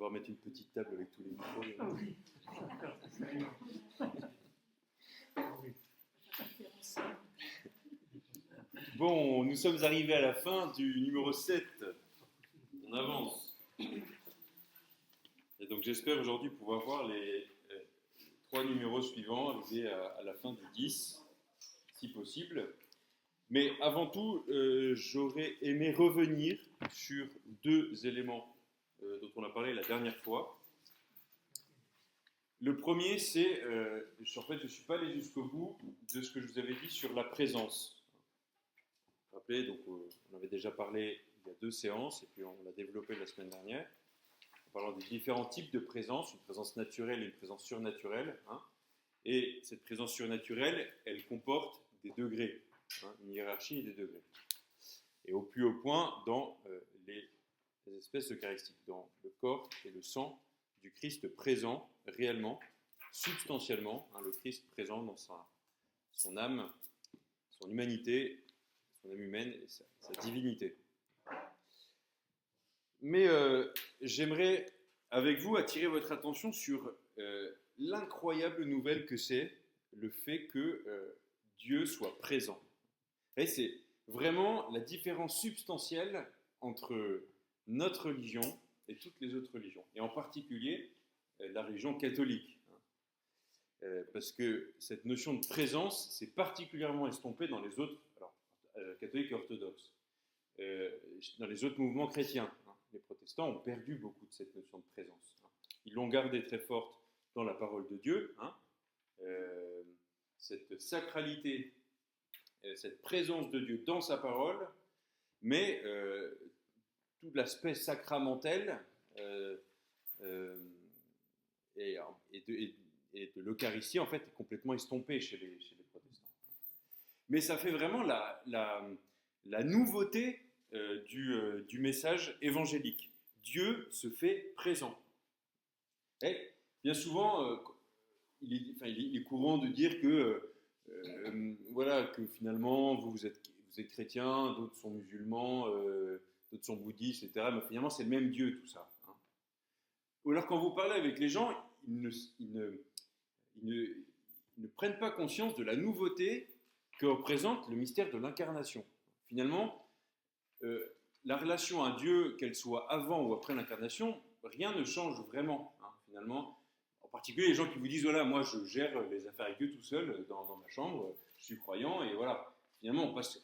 devoir mettre une petite table avec tous les micros. Bon, nous sommes arrivés à la fin du numéro 7. On avance. Et donc j'espère aujourd'hui pouvoir voir les 3 numéros suivants, arriver à la fin du 10, si possible. Mais avant tout, j'aurais aimé revenir sur 2 éléments dont on a parlé la dernière fois. Le premier, c'est, en fait, je ne suis pas allé jusqu'au bout de ce que je vous avais dit sur la présence. Vous vous rappelez, donc, on avait déjà parlé il y a 2 séances, et puis on l'a développé la semaine dernière, en parlant des différents types de présence, une présence naturelle et une présence surnaturelle. Hein, et cette présence surnaturelle, elle comporte des degrés, hein, une hiérarchie et des degrés. Et au plus haut point, dans les espèces eucharistiques, dans le corps et le sang du Christ présent, réellement, substantiellement, hein, le Christ présent dans son âme, son humanité, son âme humaine et sa divinité. Mais j'aimerais, avec vous, attirer votre attention sur l'incroyable nouvelle que c'est le fait que Dieu soit présent. Et c'est vraiment la différence substantielle entre notre religion et toutes les autres religions, et en particulier la religion catholique. Parce que cette notion de présence s'est particulièrement estompée dans les autres, catholiques et orthodoxes, dans les autres mouvements chrétiens. Les protestants ont perdu beaucoup de cette notion de présence. Ils l'ont gardée très forte dans la parole de Dieu, cette sacralité, cette présence de Dieu dans sa parole, mais tout l'aspect sacramentel et de l'Eucharistie, en fait, est complètement estompé chez les protestants. Mais ça fait vraiment la nouveauté du message évangélique. Dieu se fait présent. Et bien souvent, il est courant de dire que, que finalement, vous êtes chrétiens, d'autres sont musulmans, d'autres sont bouddhistes, etc. Mais finalement, c'est le même Dieu, tout ça. Hein. Ou alors, quand vous parlez avec les gens, ils ne prennent pas conscience de la nouveauté que représente le mystère de l'incarnation. Finalement, la relation à Dieu, qu'elle soit avant ou après l'incarnation, rien ne change vraiment, hein, finalement. En particulier les gens qui vous disent, voilà, moi je gère les affaires avec Dieu tout seul dans ma chambre, je suis croyant, et voilà. Finalement, on passe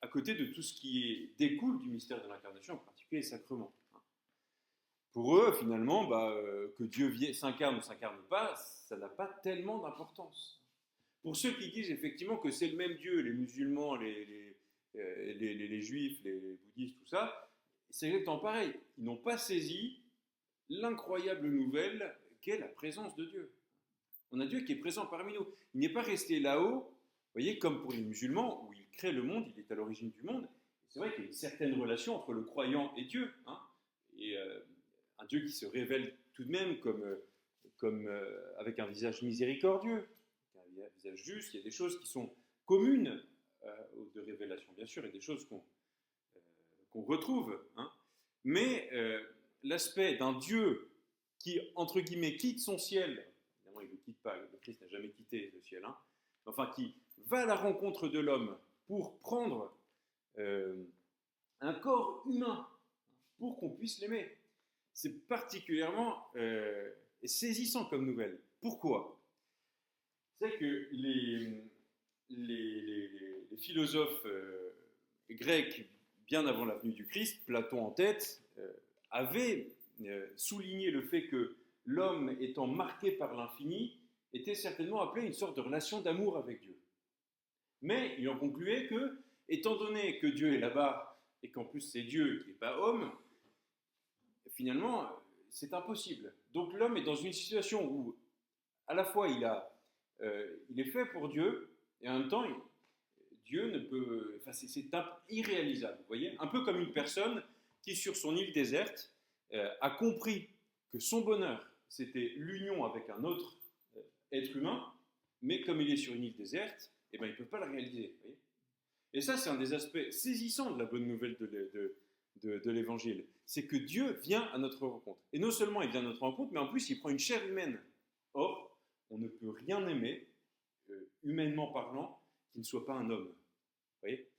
à côté de tout ce qui découle du mystère de l'incarnation, en particulier les sacrements. Hein. Pour eux, finalement, que Dieu s'incarne ou ne s'incarne pas, ça n'a pas tellement d'importance. Pour ceux qui disent effectivement que c'est le même Dieu, les musulmans, les juifs, les bouddhistes, tout ça, c'est exactement pareil. Ils n'ont pas saisi l'incroyable nouvelle qu'est la présence de Dieu. On a Dieu qui est présent parmi nous. Il n'est pas resté là-haut, vous voyez, comme pour les musulmans, où il crée le monde, il est à l'origine du monde. C'est vrai qu'il y a une certaine relation entre le croyant et Dieu, hein, et un Dieu qui se révèle tout de même comme avec un visage miséricordieux, un visage juste. Il y a des choses qui sont communes de révélation, bien sûr, et des choses qu'on retrouve. Hein. Mais l'aspect d'un Dieu qui, entre guillemets, quitte son ciel, évidemment il ne le quitte pas, le Christ n'a jamais quitté le ciel, hein, enfin qui va à la rencontre de l'homme pour prendre un corps humain pour qu'on puisse l'aimer. C'est particulièrement saisissant comme nouvelle. Pourquoi ? C'est que les philosophes grecs, bien avant la venue du Christ, Platon en tête, avaient souligné le fait que l'homme étant marqué par l'infini était certainement appelé à une sorte de relation d'amour avec Dieu. Mais il en concluait que, étant donné que Dieu est là-bas et qu'en plus c'est Dieu qui n'est pas homme, finalement c'est impossible. Donc l'homme est dans une situation où à la fois il est fait pour Dieu et en même temps Dieu ne peut, c'est irréalisable, vous voyez, un peu comme une personne qui sur son île déserte a compris que son bonheur c'était l'union avec un autre être humain, mais comme il est sur une île déserte, il ne peut pas le réaliser. Vous voyez. Et ça, c'est un des aspects saisissants de la bonne nouvelle de de l'Évangile. C'est que Dieu vient à notre rencontre. Et non seulement il vient à notre rencontre, mais en plus il prend une chair humaine. Or, on ne peut rien aimer, humainement parlant, qui ne soit pas un homme. Vous voyez,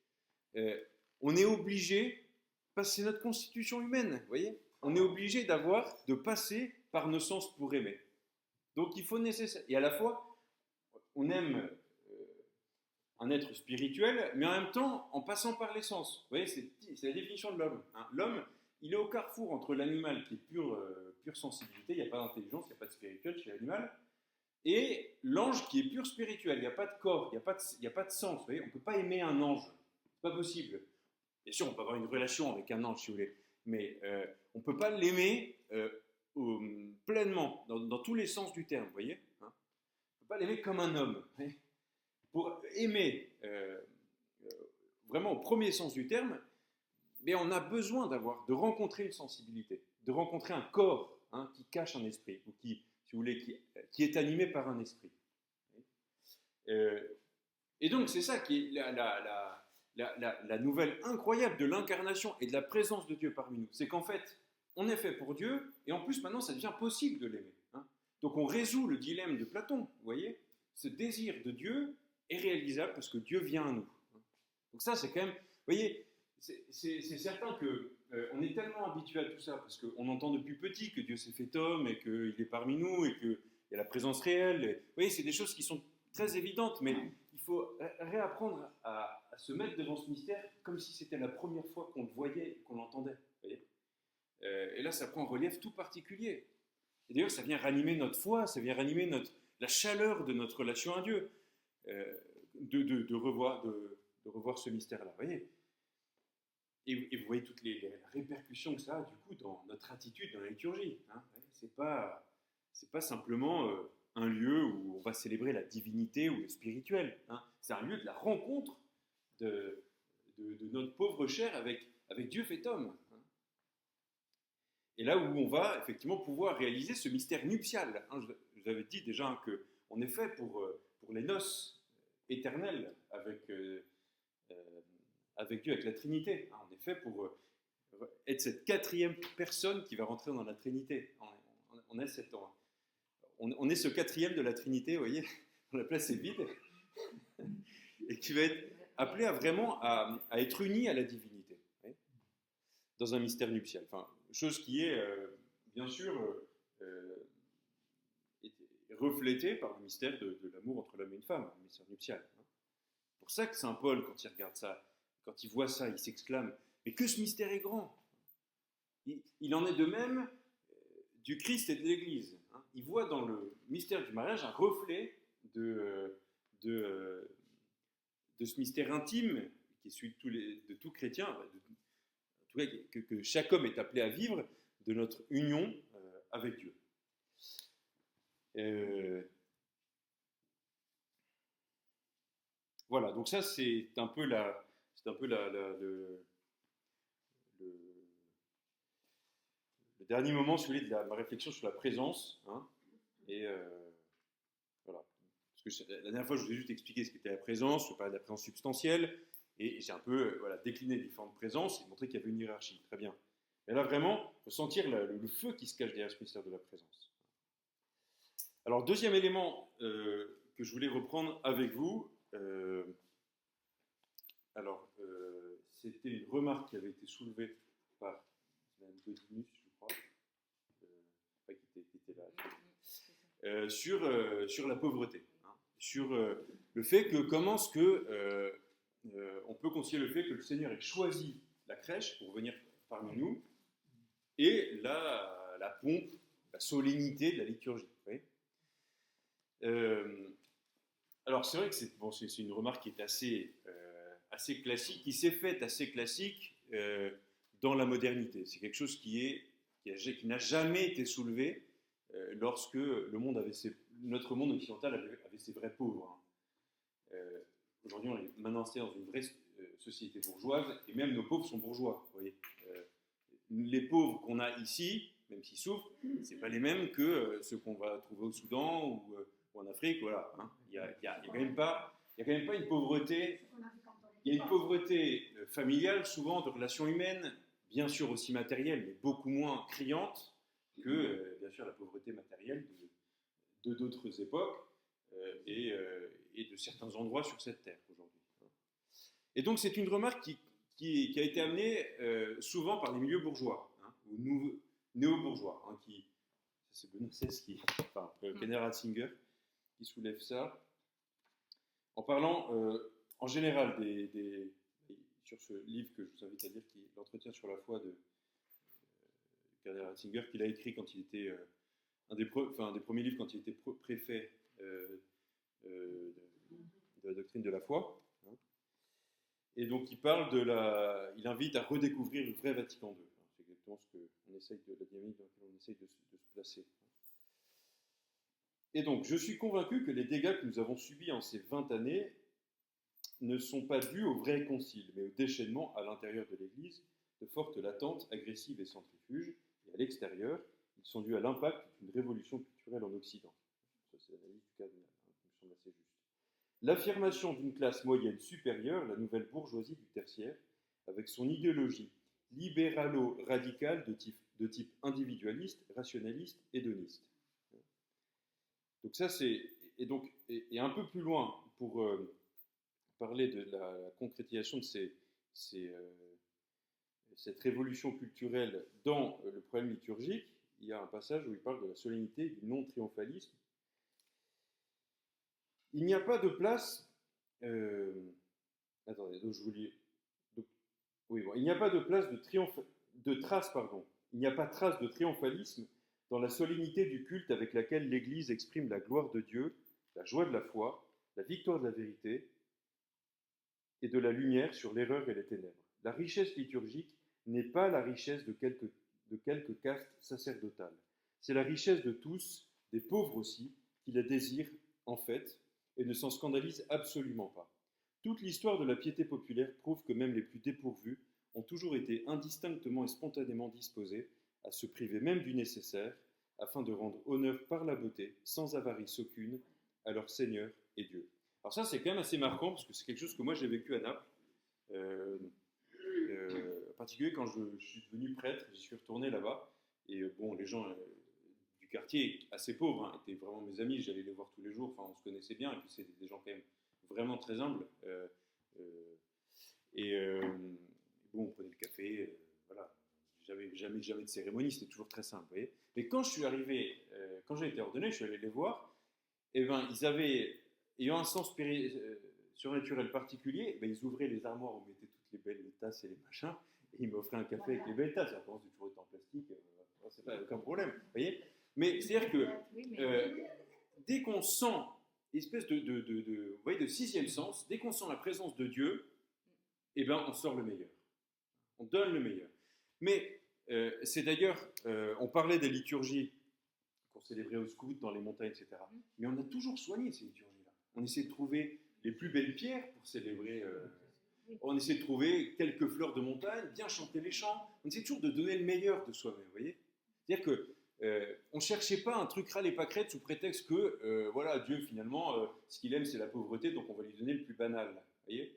on est obligé, parce que c'est notre constitution humaine, vous voyez, on est obligé de passer par nos sens pour aimer. Donc il faut nécessaire. Et à la fois, on aime un être spirituel, mais en même temps en passant par les sens. Vous voyez, c'est la définition de l'homme. Hein. L'homme, il est au carrefour entre l'animal qui est pure sensibilité, il n'y a pas d'intelligence, il n'y a pas de spirituel chez l'animal, et l'ange qui est pur spirituel, il n'y a pas de corps, il n'y a pas de sens. Vous voyez, on ne peut pas aimer un ange, c'est pas possible. Bien sûr, on peut avoir une relation avec un ange si vous voulez, mais on ne peut pas l'aimer pleinement, dans tous les sens du terme, vous voyez, hein. On ne peut pas l'aimer comme un homme. Vous voyez. Pour aimer vraiment au premier sens du terme, mais on a besoin de rencontrer une sensibilité, de rencontrer un corps qui cache un esprit, ou qui, si vous voulez, qui est animé par un esprit. Et donc c'est ça qui est la nouvelle incroyable de l'incarnation et de la présence de Dieu parmi nous. C'est qu'en fait, on est fait pour Dieu, et en plus maintenant ça devient possible de l'aimer. Hein. Donc on résout le dilemme de Platon, vous voyez, ce désir de Dieu est réalisable parce que Dieu vient à nous. Donc ça, c'est quand même, vous voyez, c'est certain que on est tellement habitué à tout ça parce qu'on entend depuis petit que Dieu s'est fait homme et qu'il est parmi nous et qu'il y a la présence réelle. Et, vous voyez, c'est des choses qui sont très évidentes, mais il faut réapprendre à se mettre devant ce mystère comme si c'était la première fois qu'on le voyait et qu'on l'entendait. Vous voyez, et là, ça prend un relief tout particulier. Et d'ailleurs, ça vient ranimer notre foi, ça vient ranimer la chaleur de notre relation à Dieu. De revoir ce mystère-là, vous voyez. Et vous voyez toutes les répercussions que ça a du coup dans notre attitude dans la liturgie. Hein. C'est pas simplement un lieu où on va célébrer la divinité ou le spirituel. Hein. C'est un lieu de la rencontre de notre pauvre chair avec Dieu fait homme. Hein. Et là où on va effectivement pouvoir réaliser ce mystère nuptial. Hein. Je vous avais dit déjà qu'on est fait pour les noces éternelles avec Dieu, avec la Trinité. Hein. On est fait pour être cette quatrième personne qui va rentrer dans la Trinité. On est ce quatrième de la Trinité, vous voyez, la place est vide, et qui va être appelé à être uni à la divinité, voyez, dans un mystère nuptial. Enfin, chose qui est, bien sûr, reflétée par le mystère de l'amour entre l'homme et une femme, le mystère nuptial. C'est pour ça que Saint Paul, quand il regarde ça, quand il voit ça, il s'exclame « Mais que ce mystère est grand !» Il en est de même du Christ et de l'Église. Hein. Il voit dans le mystère du mariage un reflet de ce mystère intime qui est celui de tout chrétien, en tout cas que chaque homme est appelé à vivre, de notre union avec Dieu. Voilà, donc ça c'est un peu le dernier moment, si vous voulez, de ma réflexion sur la présence. Hein, et voilà. Parce que la dernière fois, je vous ai juste expliqué ce qu'était la présence, je parlais de la présence substantielle, et j'ai un peu décliné les différentes présences et montré qu'il y avait une hiérarchie. Très bien. Et là, vraiment, il faut sentir le feu qui se cache derrière ce mystère de la présence. Alors, deuxième élément que je voulais reprendre avec vous, c'était une remarque qui avait été soulevée par Mme Godinus, je crois, qui était là, sur la pauvreté, hein, sur le fait que comment est-ce que on peut concilier le fait que le Seigneur ait choisi la crèche pour venir parmi nous et la pompe, la solennité de la liturgie. Vous voyez. Alors c'est vrai que c'est une remarque qui est assez classique, qui s'est faite assez classique dans la modernité. C'est quelque chose qui n'a jamais été soulevé lorsque notre monde occidental avait ses vrais pauvres. Hein. Aujourd'hui, on est maintenant installé dans une vraie société bourgeoise, et même nos pauvres sont bourgeois. Vous voyez. Les pauvres qu'on a ici, même s'ils souffrent, c'est pas les mêmes que ceux qu'on va trouver au Soudan ou en Afrique. Voilà. Hein. Il y a quand même pas une pauvreté. Il y a une pauvreté familiale, souvent de relations humaines, bien sûr aussi matérielle, mais beaucoup moins criante que, bien sûr, la pauvreté matérielle de d'autres époques et de certains endroits sur cette terre aujourd'hui. Et donc c'est une remarque qui a été amenée souvent par les milieux bourgeois, ou néo-bourgeois, c'est Benoît XVI enfin Kenneth Ratzinger, qui soulève ça, en parlant en général sur ce livre que je vous invite à lire, qui est l'entretien sur la foi de Kenneth Ratzinger, qu'il a écrit quand il était un des premiers livres quand il était préfet de la doctrine de la foi. Et donc il invite à redécouvrir le vrai Vatican II. C'est exactement la dynamique dans laquelle on essaye de se placer. Et donc, je suis convaincu que les dégâts que nous avons subis en ces 20 années ne sont pas dus au vrai concile, mais au déchaînement à l'intérieur de l'Église de fortes latentes agressives et centrifuges, et à l'extérieur, ils sont dus à l'impact d'une révolution culturelle en Occident. Ça, c'est l'analyse du cardinal, qui me semble assez juste. L'affirmation d'une classe moyenne supérieure, la nouvelle bourgeoisie du tertiaire, avec son idéologie libéralo-radicale de type individualiste, rationaliste, hédoniste. Donc ça, et un peu plus loin, pour parler de la concrétisation de cette révolution culturelle dans le problème liturgique, il y a un passage où il parle de la solennité du non-triomphalisme. Il n'y a pas de place... attendez, donc je vous lis... il n'y a pas de place il n'y a pas trace de triomphalisme dans la solennité du culte avec laquelle l'Église exprime la gloire de Dieu, la joie de la foi, la victoire de la vérité et de la lumière sur l'erreur et les ténèbres. La richesse liturgique n'est pas la richesse de quelques castes sacerdotales. C'est la richesse de tous, des pauvres aussi, qui la désirent en fait et ne s'en scandalisent absolument pas. Toute l'histoire de la piété populaire prouve que même les plus dépourvus ont toujours été indistinctement et spontanément disposés à se priver même du nécessaire, afin de rendre honneur par la beauté, sans avarice aucune, à leur Seigneur et Dieu. Alors ça, c'est quand même assez marquant, parce que c'est quelque chose que moi j'ai vécu à Naples, en particulier quand je suis devenu prêtre, j'y suis retourné là-bas, et bon, les gens du quartier, assez pauvres, étaient vraiment mes amis, j'allais les voir tous les jours, enfin on se connaissait bien, et puis c'est des gens quand même vraiment très humbles, bon, on prenait le café, voilà. J'avais jamais de cérémonie, c'était toujours très simple. Vous voyez. Mais quand je suis arrivé, quand j'ai été ordonné, je suis allé les voir, et ben ils avaient, ayant un sens surnaturel particulier, ben, ils ouvraient les armoires où on mettait toutes les belles tasses et les machins, et ils m'offraient un café avec les belles tasses. Alors, c'est toujours été en plastique, c'est pas aucun problème. Vous voyez. Mais c'est-à-dire que dès qu'on sent espèce vous voyez, de sixième sens, dès qu'on sent la présence de Dieu, eh ben on sort le meilleur. On donne le meilleur. Mais c'est d'ailleurs, on parlait des liturgies qu'on célébrait au scout, dans les montagnes, etc. Mais on a toujours soigné ces liturgies-là. On essaie de trouver les plus belles pierres pour célébrer. On essaie de trouver quelques fleurs de montagne, bien chanter les chants. On essaie toujours de donner le meilleur de soi-même, vous voyez. C'est-à-dire que on ne cherchait pas un truc râle et pâquerette sous prétexte que, voilà, Dieu, finalement, ce qu'il aime, c'est la pauvreté, donc on va lui donner le plus banal, vous voyez.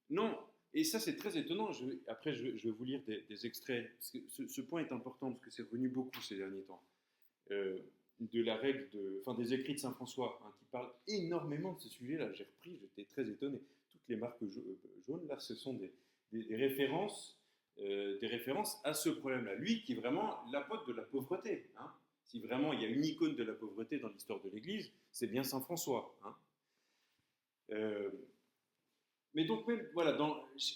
Non. Et ça, c'est très étonnant. Après, je vais vous lire des extraits. Parce que ce point est important, parce que c'est revenu beaucoup ces derniers temps. De la règle, des écrits de saint François, qui parlent énormément de ce sujet-là. J'ai repris, j'étais très étonné. Toutes les marques jaunes, là, ce sont des références à ce problème-là. Lui, qui est vraiment l'apôtre de la pauvreté. Si vraiment il y a une icône de la pauvreté dans l'histoire de l'Église, c'est bien saint François. Mais donc,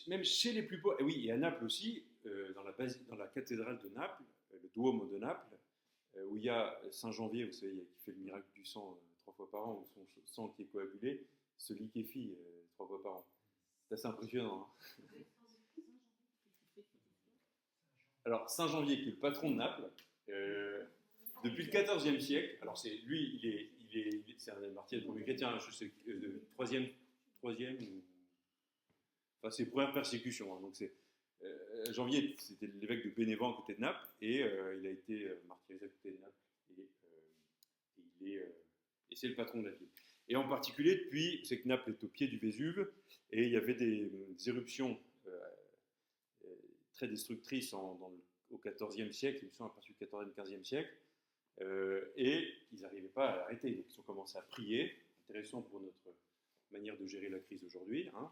même chez les plus pauvres, et oui, et à Naples aussi, dans la cathédrale de Naples, le Duomo de Naples, où il y a Saint-Janvier, vous savez, qui fait le miracle du sang 3 fois par an, où son sang qui est coagulé se liquéfie 3 fois par an. C'est assez impressionnant. Alors, Saint-Janvier, qui est le patron de Naples, depuis le XIVe siècle, alors lui, c'est un martyr de premier chrétien, je sais, troisième enfin, c'est première persécution. Donc c'est Janvier, c'était l'évêque de Bénévent à côté de Naples, et il a été martyrisé à côté de Naples, et c'est le patron de la ville. Et en particulier, depuis, c'est que Naples est au pied du Vésuve, et il y avait des éruptions très destructrice au XIVe siècle, ils sont à partir du XIVe, XVe siècle, et ils n'arrivaient pas à l'arrêter. Donc ils ont commencé à prier, intéressant pour notre manière de gérer la crise aujourd'hui, hein.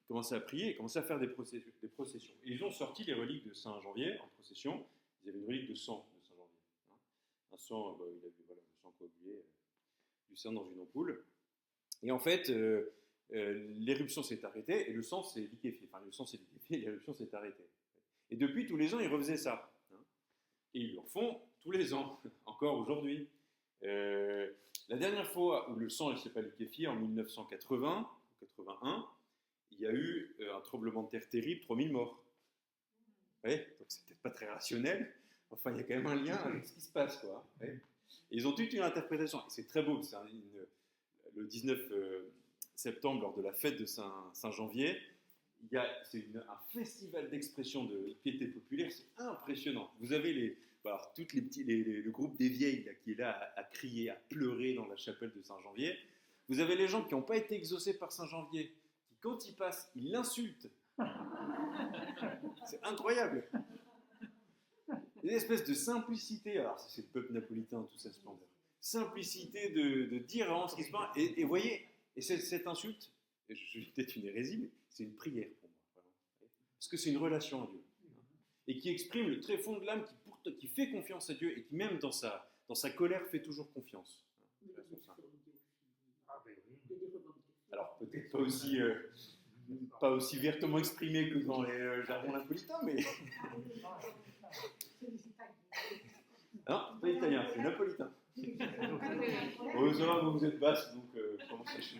Commençaient à prier et commençaient à faire des processions. Et ils ont sorti les reliques de Saint-Janvier en procession. Ils avaient une relique de sang de Saint-Janvier, hein. Un sang, il avait le sang coagulé, du sang dans une ampoule. Et en fait, l'éruption s'est arrêtée et le sang s'est liquéfié. Enfin, le sang s'est liquéfié et l'éruption s'est arrêtée. Et depuis, tous les ans, ils refaisaient ça, hein. Et ils le refont tous les ans, encore aujourd'hui. La dernière fois où le sang ne s'est pas liquéfié, en 1980, 81, il y a eu un tremblement de terre terrible, 3000 morts. Ouais, donc c'est peut-être pas très rationnel, enfin il y a quand même un lien avec ce qui se passe, quoi. Ouais. Et ils ont toute une interprétation, et c'est très beau, le 19 septembre, lors de la fête de Saint-Janvier, c'est un festival d'expression de piété populaire, c'est impressionnant. Vous avez le groupe des vieilles là, qui est là à crier, à pleurer dans la chapelle de Saint-Janvier. Vous avez les gens qui n'ont pas été exaucés par Saint-Janvier, qui quand ils passent, ils l'insultent. C'est incroyable. Une espèce de simplicité, alors c'est le peuple napolitain tout sa splendeur, simplicité de dire vraiment ce qui se passe, et vous voyez, et cette insulte, je dis peut-être une hérésie, mais c'est une prière pour moi, vraiment. Parce que c'est une relation à Dieu, et qui exprime le très fond de l'âme, qui fait confiance à Dieu, et qui même dans sa colère fait toujours confiance. Alors peut-être pas aussi vertement exprimé que dans les jargons napolitains, mais... Non, c'est pas italien, c'est napolitain. Oh, ça va, vous êtes basse, donc comment ça je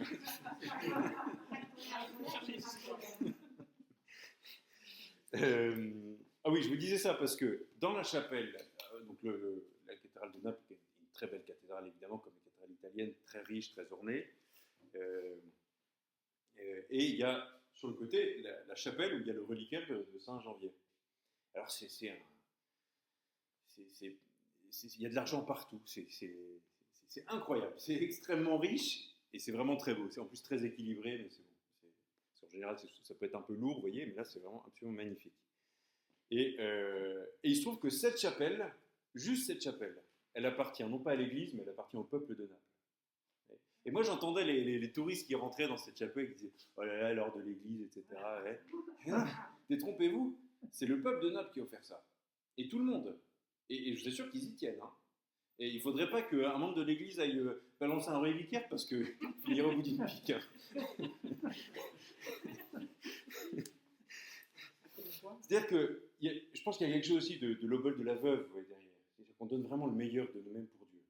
Ah oui, je vous disais ça parce que dans la chapelle, donc la cathédrale de Naples, qui est une très belle cathédrale évidemment, comme les cathédrales italiennes, très riche, très ornée, et il y a sur le côté la chapelle où il y a le reliquaire de Saint-Janvier. Alors il y a de l'argent partout, c'est incroyable, c'est extrêmement riche et c'est vraiment très beau. C'est en plus très équilibré, mais c'est beau. En général, ça peut être un peu lourd, vous voyez, mais là c'est vraiment absolument magnifique. Et il se trouve que cette chapelle, juste cette chapelle, elle appartient non pas à l'église, mais elle appartient au peuple de Naples. Et moi j'entendais les touristes qui rentraient dans cette chapelle et qui disaient « Oh là là, l'or de l'église, etc. » Ouais. Détrompez-vous, c'est le peuple de Naples qui a offert ça. Et tout le monde. Et je suis sûr qu'ils y tiennent, hein. Et il ne faudrait pas qu'un membre de l'église aille balancer un reliquaire parce qu'il finira au bout d'une pique. C'est-à-dire que je pense qu'il y a quelque chose aussi de l'obol de la veuve, ouais, derrière. C'est-à-dire qu'on donne vraiment le meilleur de nous-mêmes pour Dieu.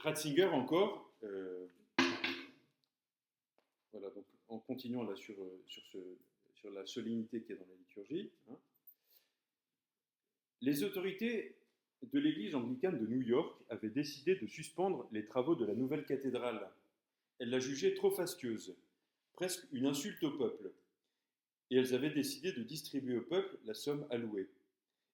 Ratzinger encore, voilà, donc en continuant là sur la solennité qu'il y a dans la liturgie, hein, les autorités de l'église anglicane de New York avaient décidé de suspendre les travaux de la nouvelle cathédrale. Elles la jugeaient trop fastueuse, presque une insulte au peuple, et elles avaient décidé de distribuer au peuple la somme allouée.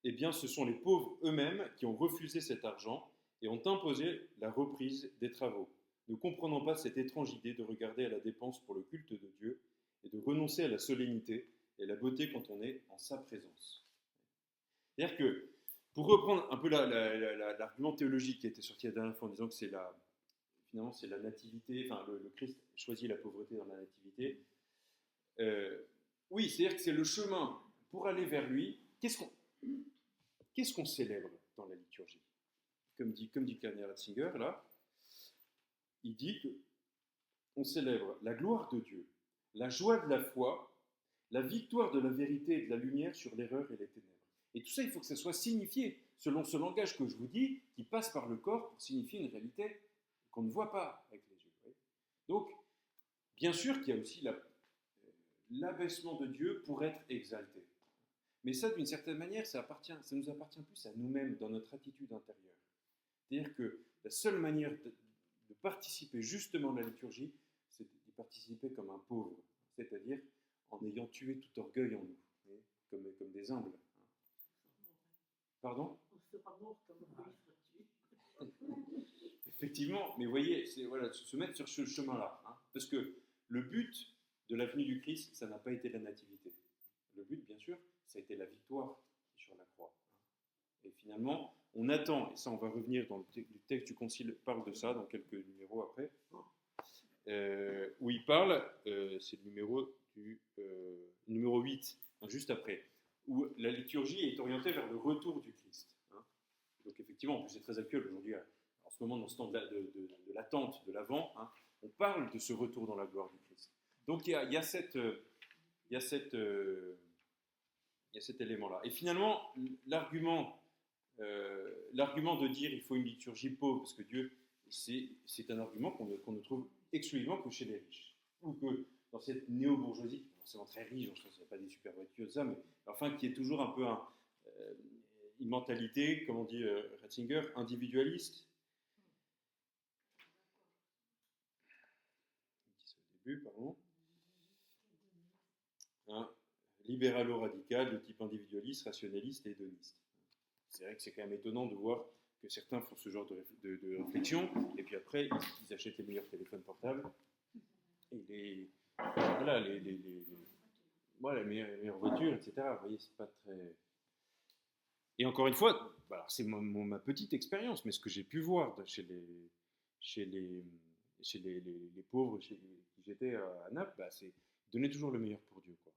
Eh bien, ce sont les pauvres eux-mêmes qui ont refusé cet argent et ont imposé la reprise des travaux, ne comprenant pas cette étrange idée de regarder à la dépense pour le culte de Dieu et de renoncer à la solennité et à la beauté quand on est en sa présence. C'est-à-dire que, pour reprendre un peu l'argument théologique qui a été sorti la dernière fois en disant que finalement c'est la nativité, enfin le Christ choisit la pauvreté dans la nativité, oui, c'est-à-dire que c'est le chemin pour aller vers lui. Qu'est-ce qu'on célèbre dans la liturgie? Comme dit Kardinal Ratzinger, là, il dit qu'on célèbre la gloire de Dieu, la joie de la foi, la victoire de la vérité et de la lumière sur l'erreur et les ténèbres. Et tout ça, il faut que ça soit signifié selon ce langage que je vous dis, qui passe par le corps pour signifier une réalité qu'on ne voit pas avec les yeux. Donc, bien sûr qu'il y a aussi l'abaissement de Dieu pour être exalté. Mais ça, d'une certaine manière, ça nous appartient plus à nous-mêmes dans notre attitude intérieure. C'est-à-dire que la seule manière de participer justement à la liturgie, c'est d'y participer comme un pauvre, c'est-à-dire en ayant tué tout orgueil en nous, comme des humbles. Pardon? On sera mort comme on Effectivement, mais vous voyez, c'est voilà, se mettre sur ce chemin-là. Hein, parce que le but de la venue du Christ, ça n'a pas été la nativité. Le but, bien sûr, ça a été la victoire sur la croix. Et finalement, on attend, et ça on va revenir dans le texte du Concile, parle de ça dans quelques numéros après, où il parle, c'est le numéro 8, juste après, où la liturgie est orientée vers le retour du Christ. Donc effectivement, en plus c'est très actuel aujourd'hui, en ce moment dans ce temps de l'attente, de l'avant, on parle de ce retour dans la gloire du Christ. Donc il y a cet élément-là. Et finalement, l'argument de dire il faut une liturgie pauvre, parce que Dieu, c'est un argument qu'on ne trouve exclusivement que chez les riches. Ou que dans cette néo-bourgeoisie, qui est forcément très riche, je pense qu'il n'y a pas des super voitures, ça, mais enfin qui est toujours un peu une mentalité, comme on dit Ratzinger, individualiste. Au début, pardon. Libéralo-radical de type individualiste, rationaliste et hédoniste. C'est vrai que c'est quand même étonnant de voir que certains font ce genre de réflexion, et puis après, ils achètent les meilleurs téléphones portables, et les meilleures voitures, etc. Vous voyez, c'est pas très... Et encore une fois, c'est ma petite expérience, mais ce que j'ai pu voir chez les pauvres qui j'étais à Naples, c'est donner toujours le meilleur pour Dieu, quoi.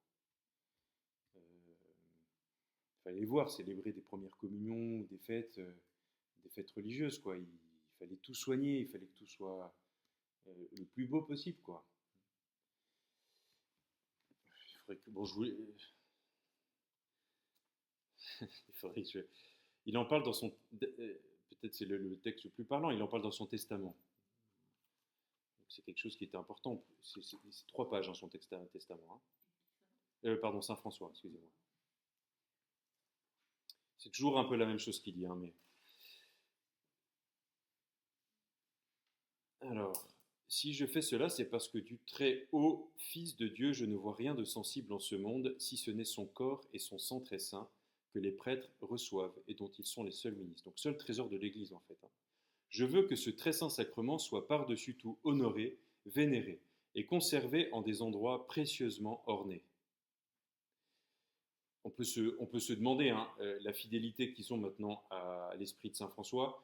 Fallait voir célébrer des premières communions, des fêtes religieuses, quoi. Il fallait tout soigner, il fallait que tout soit le plus beau possible, quoi. Il faudrait que, il faudrait que il en parle dans son, peut-être c'est le texte le plus parlant, il en parle dans son testament. Donc c'est quelque chose qui était important. C'est 3 pages dans son testament. Pardon, Saint François, excusez-moi. C'est toujours un peu la même chose qu'il dit, mais... Alors, si je fais cela, c'est parce que du très haut Fils de Dieu, je ne vois rien de sensible en ce monde, si ce n'est son corps et son sang très saint, que les prêtres reçoivent et dont ils sont les seuls ministres. Donc, seul trésor de l'Église, en fait. Je veux que ce très saint sacrement soit par-dessus tout honoré, vénéré et conservé en des endroits précieusement ornés. On peut se demander la fidélité qu'ils ont maintenant à l'esprit de Saint François,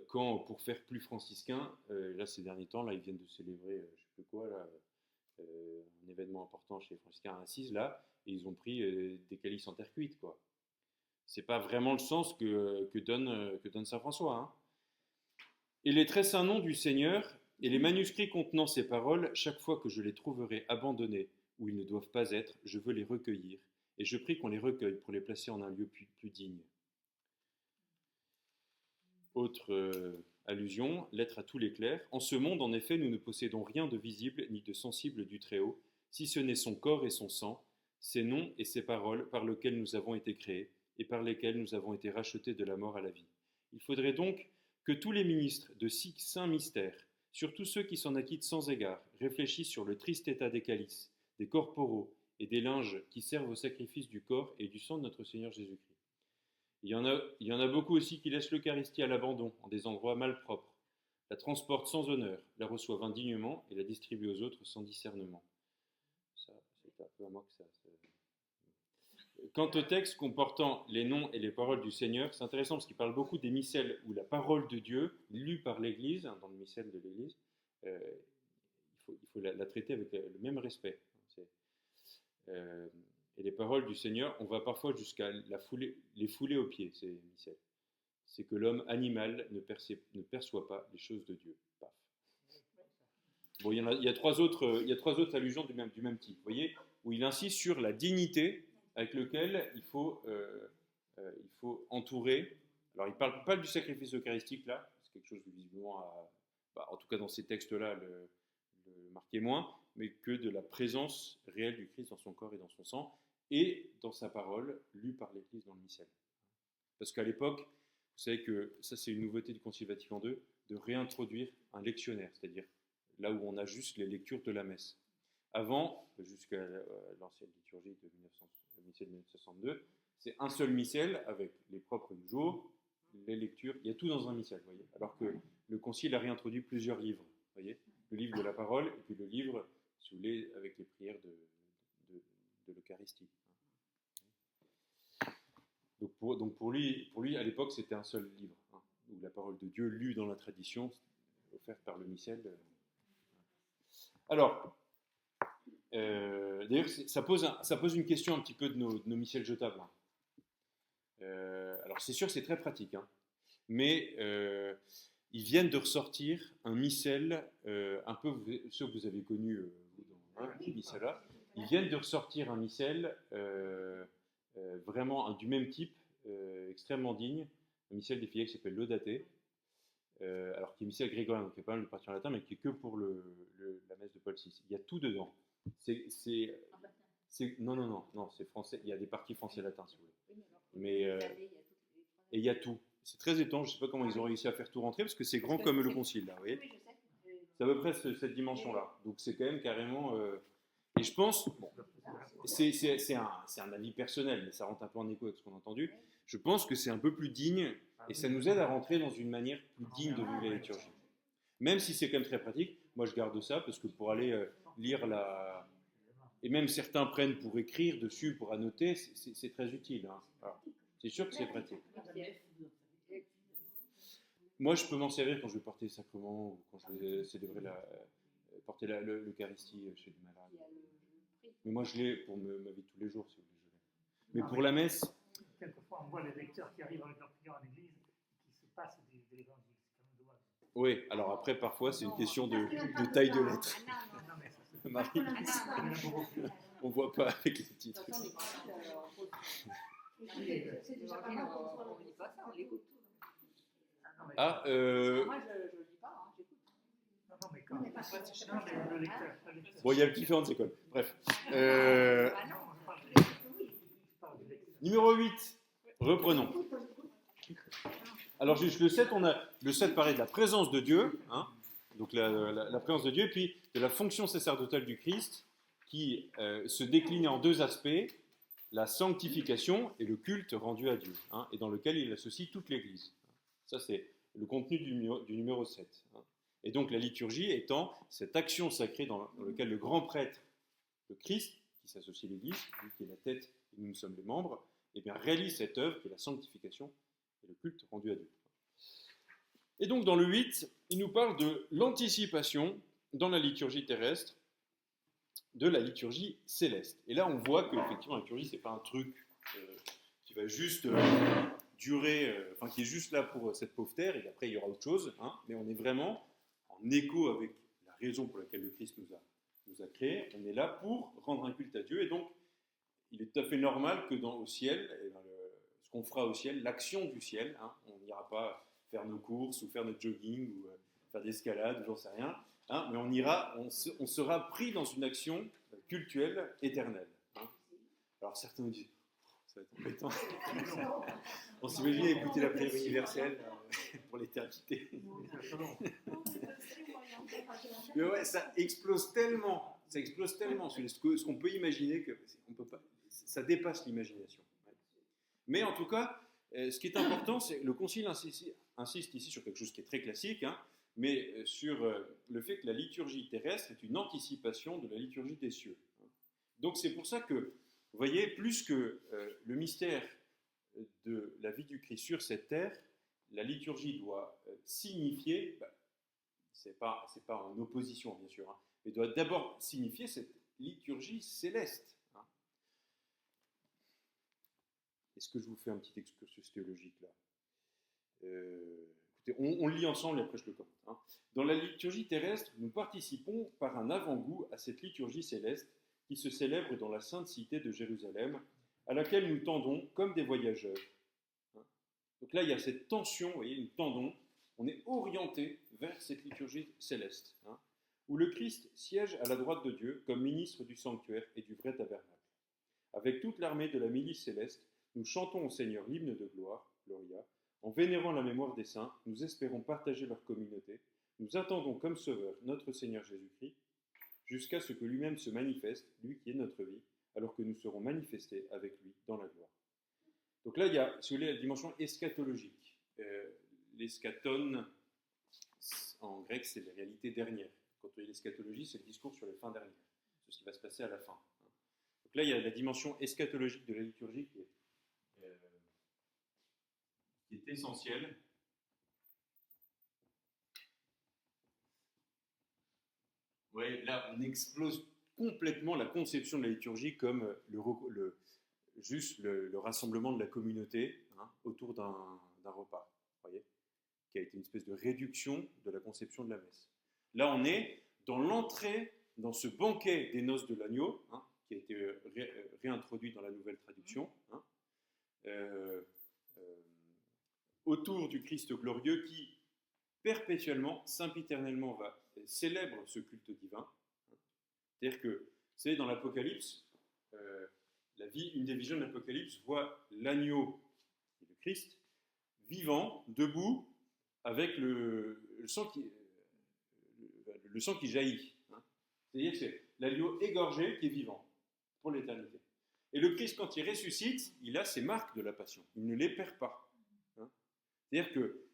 quand pour faire plus franciscain, là ces derniers temps, là ils viennent de célébrer, je ne sais plus quoi, là, un événement important chez les franciscains à Assise, là, et ils ont pris des calices en terre cuite, quoi. C'est pas vraiment le sens que donne Saint François. Et les très saints noms du Seigneur et les manuscrits contenant ces paroles, chaque fois que je les trouverai abandonnés où ils ne doivent pas être, je veux les recueillir, et je prie qu'on les recueille pour les placer en un lieu plus digne. Autre allusion, lettre à tous les clercs. En ce monde, en effet, nous ne possédons rien de visible ni de sensible du Très-Haut, si ce n'est son corps et son sang, ses noms et ses paroles par lesquels nous avons été créés et par lesquels nous avons été rachetés de la mort à la vie. Il faudrait donc que tous les ministres de si saints mystères, surtout ceux qui s'en acquittent sans égard, réfléchissent sur le triste état des calices, des corporaux et des linges qui servent au sacrifice du corps et du sang de notre Seigneur Jésus-Christ. Il y en a beaucoup aussi qui laissent l'Eucharistie à l'abandon, en des endroits malpropres, la transportent sans honneur, la reçoivent indignement et la distribuent aux autres sans discernement. Ça, c'est un peu à moi que ça... Quant au texte comportant les noms et les paroles du Seigneur, c'est intéressant parce qu'il parle beaucoup des missels où la parole de Dieu, lue par l'Église, dans le missel de l'Église, il faut la traiter avec le même respect. Et les paroles du Seigneur, on va parfois jusqu'à les fouler aux pieds, ces missels. C'est que l'homme animal ne perçoit pas les choses de Dieu. Paf. Bon, il y a trois autres allusions du même type, vous voyez, où il insiste sur la dignité avec laquelle il faut entourer. Alors, il ne parle pas du sacrifice eucharistique, là, c'est quelque chose de visiblement, en tout cas dans ces textes-là, le marquait moins, mais que de la présence réelle du Christ dans son corps et dans son sang, et dans sa parole, lue par l'Église dans le missel. Parce qu'à l'époque, vous savez que ça c'est une nouveauté du Concile Vatican II, de réintroduire un lectionnaire, c'est-à-dire là où on a juste les lectures de la messe. Avant, jusqu'à l'ancienne liturgie de 1962, c'est un seul missel avec les propres du jour, les lectures, il y a tout dans un missel, voyez. Alors que le Concile a réintroduit plusieurs livres, voyez, le livre de la parole et puis le livre si vous voulez, avec les prières de l'Eucharistie. Donc pour lui, à l'époque, c'était un seul livre, où la parole de Dieu lue dans la tradition, offerte par le missel. Alors, d'ailleurs, ça pose une question un petit peu de nos missels jetables. Alors c'est sûr, c'est très pratique, mais ils viennent de ressortir un missel, un peu ceux que vous avez connus ce missel-là. Ils viennent de ressortir un missel vraiment du même type, extrêmement digne, un missel des filles qui s'appelle Laudate, alors qui est missel grégorien, donc il y a pas mal de parties en latin, mais qui est que pour la messe de Paul VI. Il y a tout dedans. Non, c'est français. Il y a des parties français-latin, si vous voulez. Mais et il y a tout. C'est très étrange. Je ne sais pas comment ils ont réussi à faire tout rentrer, parce que c'est grand comme le concile, là. Vous voyez, c'est à peu près cette dimension-là. Donc c'est quand même carrément. Et je pense, bon, c'est un avis personnel, mais ça rentre un peu en écho avec ce qu'on a entendu. Je pense que c'est un peu plus digne, et ça nous aide à rentrer dans une manière plus digne de vivre la liturgie. Même si c'est quand même très pratique, moi je garde ça, parce que pour aller lire la... Et même certains prennent pour écrire dessus, pour annoter, c'est très utile. Alors, c'est sûr que c'est pratique. Moi, je peux m'en servir quand je vais porter les sacrements, ou quand je vais célébrer porter l'Eucharistie chez les malades. Mais moi, je l'ai pour ma vie de tous les jours, si vous voulez. Mais pour la messe... Quelquefois, on voit les lecteurs qui arrivent avec leur prière en église, qui se passent de l'évangile. C'est quand même dommage. Oui, alors après, parfois, c'est une question de taille de lettres. Marie, on ne voit pas avec les titres. Ah, moi je lis pas, j'écoute. Bon, il y a différentes écoles. Bref. Numéro 8. Reprenons. Alors, juste le 7, le 7 parlait de la présence de Dieu, donc la présence de Dieu, et puis de la fonction sacerdotale du Christ, qui se déclinait en deux aspects, la sanctification et le culte rendu à Dieu, et dans lequel il associe toute l'Église. Ça, c'est le contenu du numéro 7. Et donc, la liturgie étant cette action sacrée dans laquelle le grand prêtre, le Christ, qui s'associe à l'Église, lui qui est la tête et nous sommes les membres, réalise cette œuvre qui est la sanctification et le culte rendu à Dieu. Et donc, dans le 8, il nous parle de l'anticipation dans la liturgie terrestre de la liturgie céleste. Et là, on voit qu'effectivement, la liturgie, ce n'est pas un truc qui va juste durer, qui est juste là pour cette pauvre terre, et après, il y aura autre chose, mais on est vraiment en écho avec la raison pour laquelle le Christ nous a créés. On est là pour rendre un culte à Dieu, et donc, il est tout à fait normal que au ciel, ce qu'on fera au ciel, l'action du ciel, on n'ira pas faire nos courses, ou faire notre jogging, ou faire d'escalade, ou j'en sais rien, mais on sera pris dans une action cultuelle éternelle. Alors certains nous disent, ça va être embêtant. On s'imagine écouter la prière universelle pour l'éternité. Mais ouais, ça explose tellement, ce qu'on peut imaginer que on peut pas, ça dépasse l'imagination. Mais en tout cas, ce qui est important, c'est que le Concile insiste ici sur quelque chose qui est très classique, mais sur le fait que la liturgie terrestre est une anticipation de la liturgie des cieux. Donc c'est pour ça que, vous voyez, plus que le mystère de la vie du Christ sur cette terre, la liturgie doit signifier, c'est pas en opposition bien sûr, mais doit d'abord signifier cette liturgie céleste. Est-ce que je vous fais un petit excursus théologique là Écoutez, on le lit ensemble et après je le commente. Dans la liturgie terrestre, nous participons par un avant-goût à cette liturgie céleste qui se célèbre dans la sainte cité de Jérusalem, à laquelle nous tendons comme des voyageurs. Donc là, il y a cette tension, vous voyez, nous tendons, on est orienté vers cette liturgie céleste, où le Christ siège à la droite de Dieu comme ministre du sanctuaire et du vrai tabernacle. Avec toute l'armée de la milice céleste, nous chantons au Seigneur l'hymne de gloire, Gloria. En vénérant la mémoire des saints, nous espérons partager leur communauté. Nous attendons comme sauveur notre Seigneur Jésus-Christ, jusqu'à ce que lui-même se manifeste, lui qui est notre vie, alors que nous serons manifestés avec lui dans la gloire. Donc là, il y a, si vous voulez, la dimension eschatologique. L'eschaton, en grec, c'est les réalités dernières. Quand on dit l'eschatologie, c'est le discours sur les fins dernières. ce qui va se passer à la fin. Donc là, il y a la dimension eschatologique de la liturgie qui est essentielle. Ouais, là, on explose complètement la conception de la liturgie comme juste le rassemblement de la communauté autour d'un repas, voyez, qui a été une espèce de réduction de la conception de la messe. Là, on est dans l'entrée dans ce banquet des noces de l'agneau, qui a été réintroduit dans la nouvelle traduction, autour du Christ glorieux qui, perpétuellement, sempiternellement, célèbre ce culte divin. C'est-à-dire que, vous savez, dans l'Apocalypse, une des visions de l'Apocalypse voit l'agneau, le Christ, vivant, debout, avec le sang qui jaillit. C'est-à-dire que c'est l'agneau égorgé qui est vivant pour l'éternité. Et le Christ, quand il ressuscite, il a ses marques de la passion. Il ne les perd pas. C'est-à-dire que...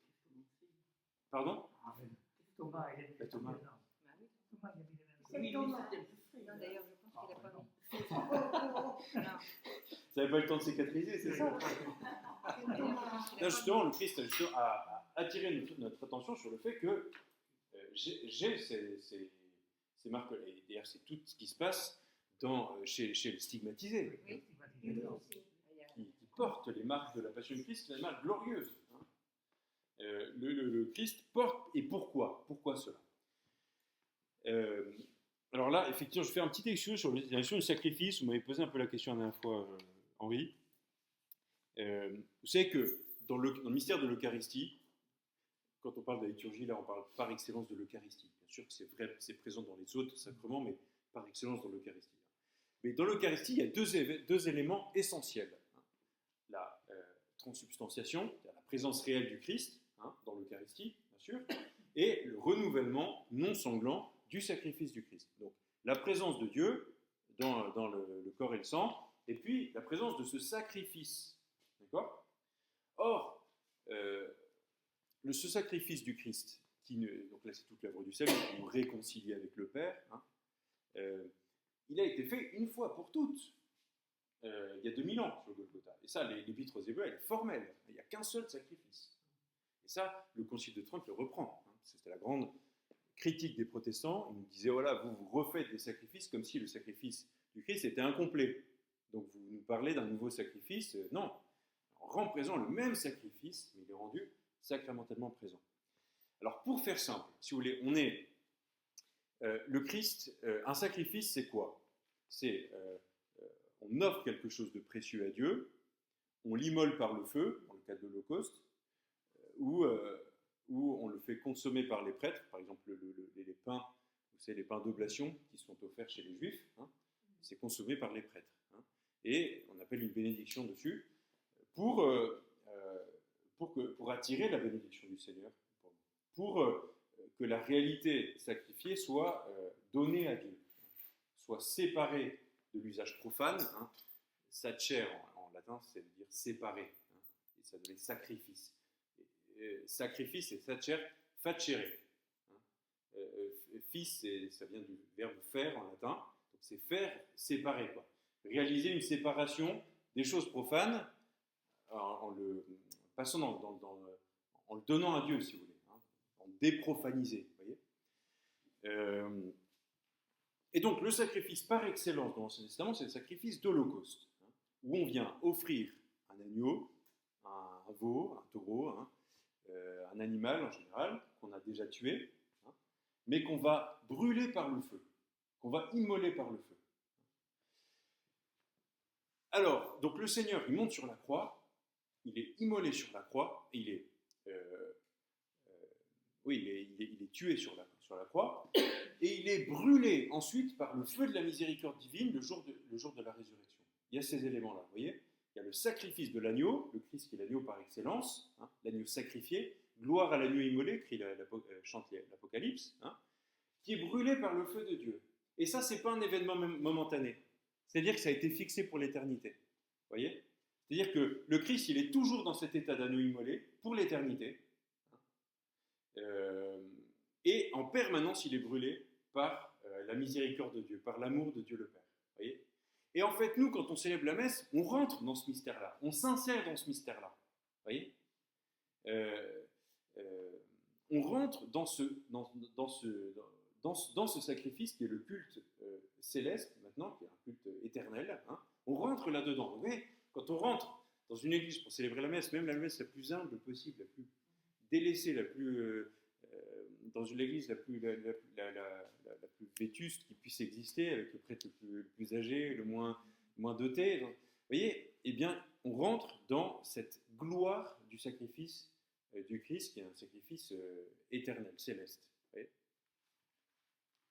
Pardon ? Thomas, il est Thomas. Thomas, il a mis les mêmes. C'est Thomas. Non, d'ailleurs, je pense qu'il n'a pas mis. Ça n'avait pas le temps de cicatriser, c'est ça ? Là, justement, le Christ a attiré notre attention sur le fait que j'ai ces marques-là. Et d'ailleurs, c'est tout ce qui se passe chez le stigmatisé, Oui. qui porte les marques de la passion du Christ, des marques glorieuses. Le Christ porte, et pourquoi ? Pourquoi cela ? Alors là, effectivement, je fais un petit excuse sur la question du sacrifice. Vous m'avez posé un peu la question la dernière fois, Henri. Vous savez que dans le mystère de l'Eucharistie, quand on parle de la liturgie, là, on parle par excellence de l'Eucharistie. Bien sûr que c'est vrai, c'est présent dans les autres sacrements, mais par excellence dans l'Eucharistie. Mais dans l'Eucharistie, il y a deux éléments essentiels. La transsubstantiation, la présence réelle du Christ, dans l'Eucharistie, bien sûr, et le renouvellement non sanglant du sacrifice du Christ. Donc, la présence de Dieu dans le corps et le sang, et puis la présence de ce sacrifice. D'accord ? Or, ce sacrifice du Christ, donc là c'est toute l'œuvre du salut, qui nous réconcilie avec le Père, il a été fait une fois pour toutes, il y a 2000 ans sur le Golgotha. Et ça, l'Épître aux Hébreux, elle est formelle, il n'y a qu'un seul sacrifice. Et ça, le Concile de Trente le reprend. C'était la grande critique des protestants. Ils nous disaient, voilà, vous refaites des sacrifices comme si le sacrifice du Christ était incomplet. Donc vous nous parlez d'un nouveau sacrifice. Non, on rend présent le même sacrifice, mais il est rendu sacramentellement présent. Alors pour faire simple, si vous voulez, le Christ, un sacrifice, c'est quoi ? C'est, on offre quelque chose de précieux à Dieu, on l'immole par le feu, dans le cas de l'Holocauste, ou on le fait consommer par les prêtres, par exemple les pains, vous savez, les pains d'oblation qui sont offerts chez les Juifs, c'est consommé par les prêtres. Et on appelle une bénédiction dessus pour attirer la bénédiction du Seigneur, pour que la réalité sacrifiée soit donnée à Dieu, soit séparée de l'usage profane. Sacer en latin, c'est dire séparer, et ça donne sacrifice. Sacrifice et sacer, facere. Fils, ça vient du verbe faire en latin, donc c'est faire, séparer, quoi. Réaliser une séparation des choses profanes en le passant en le donnant à Dieu, si vous voulez, en déprofaniser, vous voyez. Et donc le sacrifice par excellence dans l'Ancien Testament, c'est le sacrifice d'Holocauste, où on vient offrir un agneau, un veau, un taureau, un animal en général, qu'on a déjà tué, mais qu'on va brûler par le feu, qu'on va immoler par le feu. Alors, donc le Seigneur, il monte sur la croix, il est immolé sur la croix, et il est tué sur la croix, et il est brûlé ensuite par le feu de la miséricorde divine le jour de la résurrection. Il y a ces éléments-là, vous voyez ? Il y a le sacrifice de l'agneau, le Christ qui est l'agneau par excellence, l'agneau sacrifié, gloire à l'agneau immolé, chante l'Apocalypse, qui est brûlé par le feu de Dieu. Et ça, c'est pas un événement momentané. C'est-à-dire que ça a été fixé pour l'éternité. Vous voyez ? C'est-à-dire que le Christ, il est toujours dans cet état d'agneau immolé pour l'éternité. Et en permanence, il est brûlé par la miséricorde de Dieu, par l'amour de Dieu le Père. Voyez. Et en fait, nous, quand on célèbre la messe, on rentre dans ce mystère-là, on s'insère dans ce mystère-là. Voyez. On rentre dans ce sacrifice qui est le culte céleste, maintenant, qui est un culte éternel. Hein. On rentre là-dedans. Vous voyez, quand on rentre dans une église pour célébrer la messe, même la messe la plus humble possible, la plus délaissée, la plus dans une église la plus vétuste qui puisse exister, avec le prêtre le plus âgé, le moins doté. Vous voyez, eh bien, on rentre dans cette gloire du sacrifice du Christ, qui est un sacrifice éternel, céleste. Vous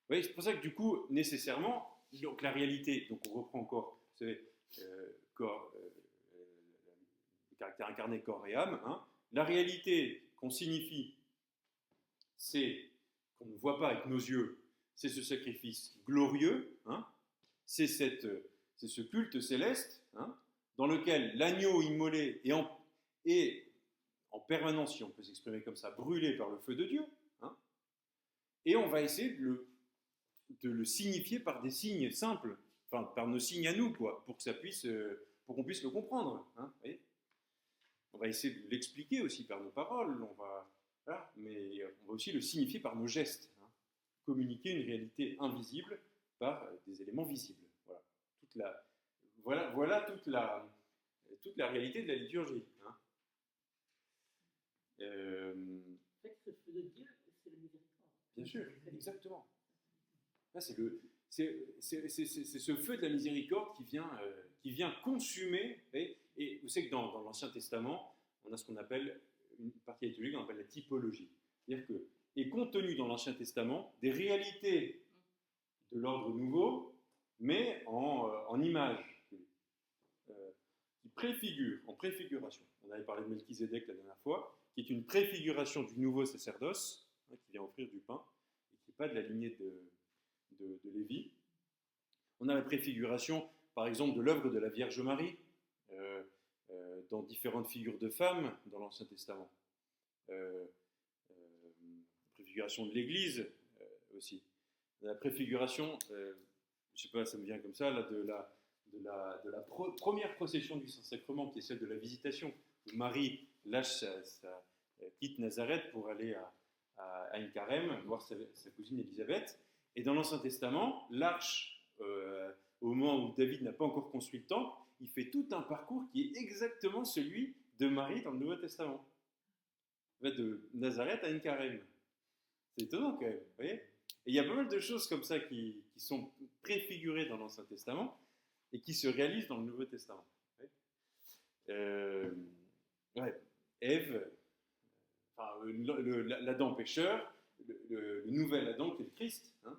voyez, c'est pour ça que du coup, nécessairement, donc la réalité, donc on reprend encore, vous savez, corps, le caractère incarné corps et âme, hein, la réalité qu'on signifie, c'est qu'on ne voit pas avec nos yeux, c'est ce sacrifice glorieux, hein, c'est ce culte céleste, hein, dans lequel l'agneau immolé est en permanence, si on peut s'exprimer comme ça, brûlé par le feu de Dieu, hein, et on va essayer de le signifier par des signes simples, enfin par nos signes à nous, quoi, pour qu'on puisse le comprendre. Hein, voyez, on va essayer de l'expliquer aussi par nos paroles, voilà, mais on va aussi le signifier par nos gestes, hein, communiquer une réalité invisible par des éléments visibles. Voilà toute la réalité de la liturgie. Hein. En fait, ce feu de Dieu, c'est le miséricorde. Bien sûr, exactement. Là, c'est ce feu de la miséricorde qui vient consumer. Et vous savez que dans l'Ancien Testament, on a ce qu'on appelle une partie liturgique qu'on appelle la typologie. C'est-à-dire que est contenu dans l'Ancien Testament des réalités de l'ordre nouveau, mais en images, qui préfigurent, en préfiguration. On avait parlé de Melchizedek la dernière fois, qui est une préfiguration du nouveau sacerdoce, hein, qui vient offrir du pain, et qui n'est pas de la lignée de Lévi. On a la préfiguration, par exemple, de l'œuvre de la Vierge Marie, dans différentes figures de femmes dans l'Ancien Testament. Préfiguration de l'Église aussi. La préfiguration, je ne sais pas, ça me vient comme ça, là, de la première procession du Saint-Sacrement, qui est celle de la Visitation, où Marie quitte Nazareth pour aller à Ein-Carême, voir sa cousine Élisabeth. Et dans l'Ancien Testament, l'arche, au moment où David n'a pas encore construit le temple, il fait tout un parcours qui est exactement celui de Marie dans le Nouveau Testament. En fait, de Nazareth à Ein-Carême. C'est étonnant quand même, vous voyez. Et il y a pas mal de choses comme ça qui sont préfigurées dans l'Ancien Testament et qui se réalisent dans le Nouveau Testament. Ève, l'Adam pécheur, le nouvel Adam qui est le Christ, hein,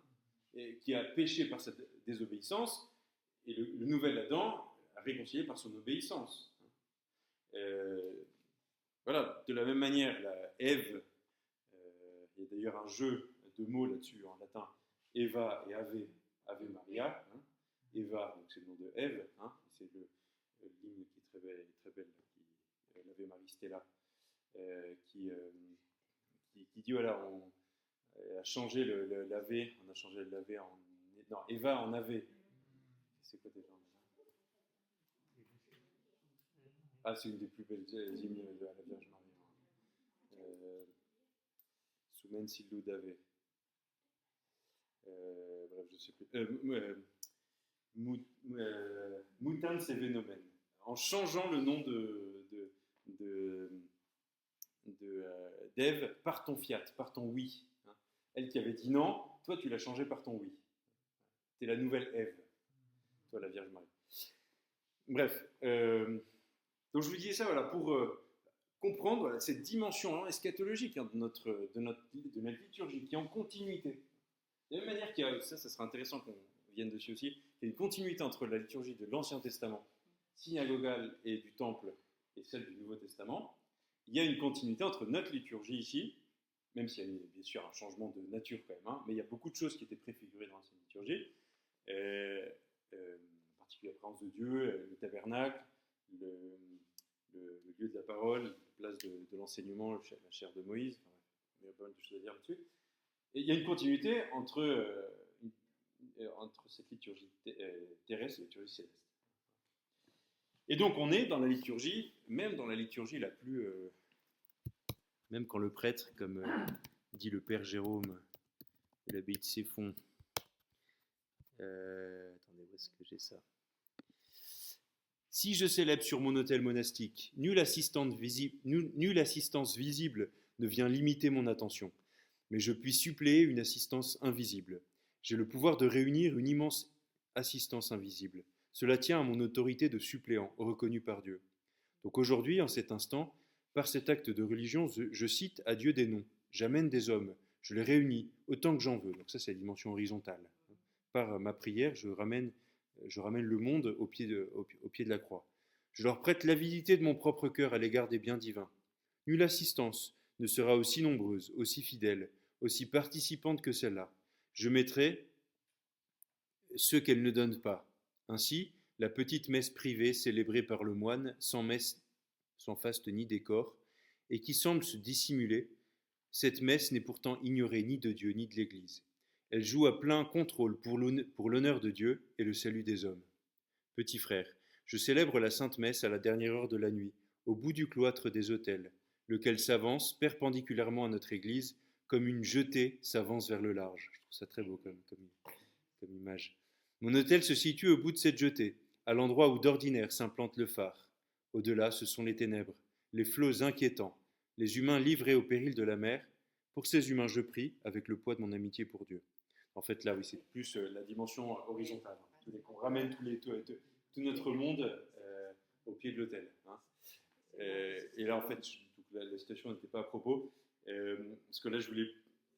et qui a péché par cette désobéissance, et le nouvel Adam a réconcilié par son obéissance. Voilà, de la même manière, Ève, il y a d'ailleurs un jeu de mots là-dessus en latin, Eva et Ave Maria. Hein. Eva, donc c'est le nom de Ève, hein, c'est l'hymne qui est très belle, l'Ave Maria Stella, qui dit voilà, on a changé l'Ave, on a changé le Ave en. Non, Eva en Ave. C'est quoi déjà? Ah, c'est une des plus belles hymnes de la Vierge Marie. Sumen Sillu Dave. Bref, je sais plus. Mutan Sevenomen. En changeant le nom d'Ève par ton fiat, par ton oui. Hein. Elle qui avait dit non, toi tu l'as changé par ton oui. T'es la nouvelle Ève, toi la Vierge Marie. Bref, donc je vous disais ça voilà, pour comprendre voilà, cette dimension hein, eschatologique hein, de notre liturgie qui est en continuité. De la même manière qu'il y a, ça sera intéressant qu'on vienne dessus aussi, il y a une continuité entre la liturgie de l'Ancien Testament, synagogale et du Temple, et celle du Nouveau Testament. Il y a une continuité entre notre liturgie ici, même s'il y a bien sûr un changement de nature quand même, hein, mais il y a beaucoup de choses qui étaient préfigurées dans l'ancienne liturgie, en particulier la présence de Dieu, le tabernacle, le lieu de la parole, la place de l'enseignement, la chair de Moïse, enfin, il y a pas mal de choses à dire là-dessus. Et il y a une continuité entre entre cette liturgie terrestre et la liturgie céleste. Et donc on est dans la liturgie, même dans la liturgie la plus... même quand le prêtre, comme dit le père Jérôme et l'abbaye de Céphon, attendez, où est-ce que j'ai ça? Si je célèbre sur mon autel monastique, nulle assistance visible ne vient limiter mon attention, mais je puis suppléer une assistance invisible. J'ai le pouvoir de réunir une immense assistance invisible. Cela tient à mon autorité de suppléant, reconnue par Dieu. Donc aujourd'hui, en cet instant, par cet acte de religion, je cite à Dieu des noms, j'amène des hommes, je les réunis autant que j'en veux. Donc ça, c'est la dimension horizontale. Par ma prière, je ramène le monde au pied de la croix. Je leur prête l'avidité de mon propre cœur à l'égard des biens divins. Nulle assistance ne sera aussi nombreuse, aussi fidèle, aussi participante que celle-là. Je mettrai ceux qu'elle ne donne pas. Ainsi, la petite messe privée célébrée par le moine, sans messe, sans faste ni décor, et qui semble se dissimuler, cette messe n'est pourtant ignorée ni de Dieu ni de l'Église. Elle joue à plein contrôle pour l'honneur de Dieu et le salut des hommes. Petit frère, je célèbre la Sainte Messe à la dernière heure de la nuit, au bout du cloître des autels, lequel s'avance perpendiculairement à notre Église, comme une jetée s'avance vers le large. Je trouve ça très beau comme image. Mon autel se situe au bout de cette jetée, à l'endroit où d'ordinaire s'implante le phare. Au-delà, ce sont les ténèbres, les flots inquiétants, les humains livrés au péril de la mer. Pour ces humains, je prie, avec le poids de mon amitié pour Dieu. En fait, là, oui, c'est plus la dimension horizontale. On ramène tout notre monde au pied de l'autel. Hein. Et là, en fait, la citation n'était pas à propos, parce que là, je voulais.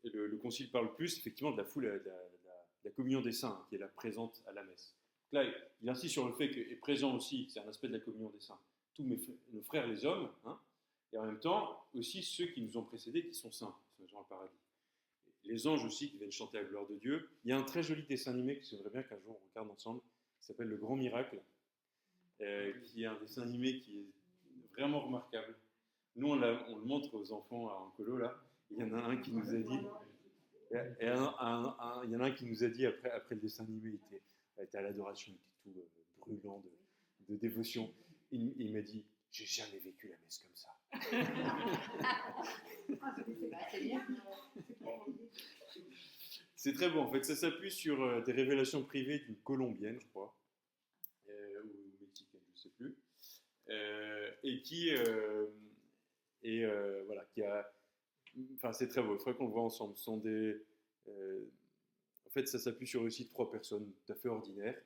Le concile parle plus, effectivement, de la foule, de la communion des saints, qui est là présente à la messe. Donc là, il insiste sur le fait qu'est présent aussi, c'est un aspect de la communion des saints, tous nos frères les hommes, hein, et en même temps, aussi ceux qui nous ont précédés, qui sont saints, qui sont dans le paradis. Les anges aussi qui viennent chanter la gloire de Dieu. Il y a un très joli dessin animé que j'aimerais bien qu'un jour on regarde ensemble, qui s'appelle Le Grand Miracle, qui est un dessin animé qui est vraiment remarquable. Nous, on le montre aux enfants en colo, là. Il y en a un qui nous a dit, il y en a un qui nous a dit après le dessin animé, il était à l'adoration, il était tout brûlant de dévotion. Il m'a dit, j'ai jamais vécu la messe comme ça. C'est très bon, en fait, ça s'appuie sur des révélations privées d'une Colombienne, je crois, ou mexicaine, je ne sais plus, et voilà, qui a, enfin c'est très beau, il faudrait qu'on le voit ensemble. Ce sont en fait, ça s'appuie sur aussi 3 personnes tout à fait ordinaires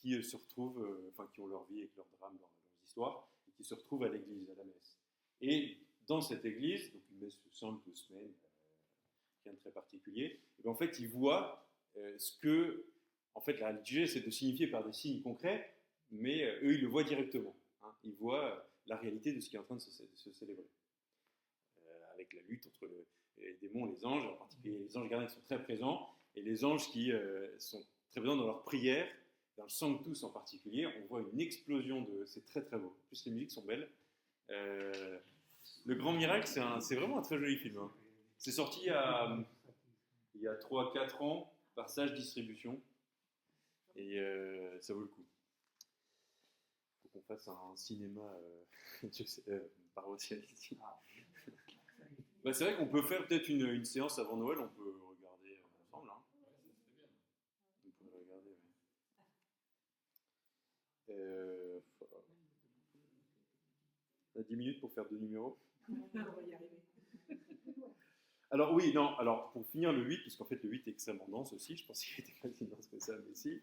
qui se retrouvent, qui ont leur vie avec leurs drames, leurs histoires, et qui se retrouvent à l'église, à la messe. Et dans cette église, donc une messe simple 2 semaines, rien de très particulier, et bien en fait, ils voient ce que, en fait, la liturgie, c'est de signifier par des signes concrets, mais eux, ils le voient directement. Hein. Ils voient la réalité de ce qui est en train de se célébrer. Avec la lutte entre les démons et les anges, en particulier les anges gardiens qui sont très présents, et les anges qui sont très présents dans leur prière, dans le Sanctus en particulier. On voit une explosion c'est très très beau. En plus, les musiques sont belles. Le Grand Miracle, c'est vraiment un très joli film. Hein. C'est sorti il y a 3-4 ans par Sage Distribution, et ça vaut le coup. Il faut qu'on fasse un cinéma paroissial ici. Bah, c'est vrai qu'on peut faire peut-être une séance avant Noël, on peut regarder ensemble. Hein. On peut regarder. On a 10 minutes pour faire 2 numéros. On va y arriver. Alors oui, non, alors pour finir le 8, parce qu'en fait le 8 est extrêmement dense aussi, je pense qu'il était pas si dense que ça, mais si.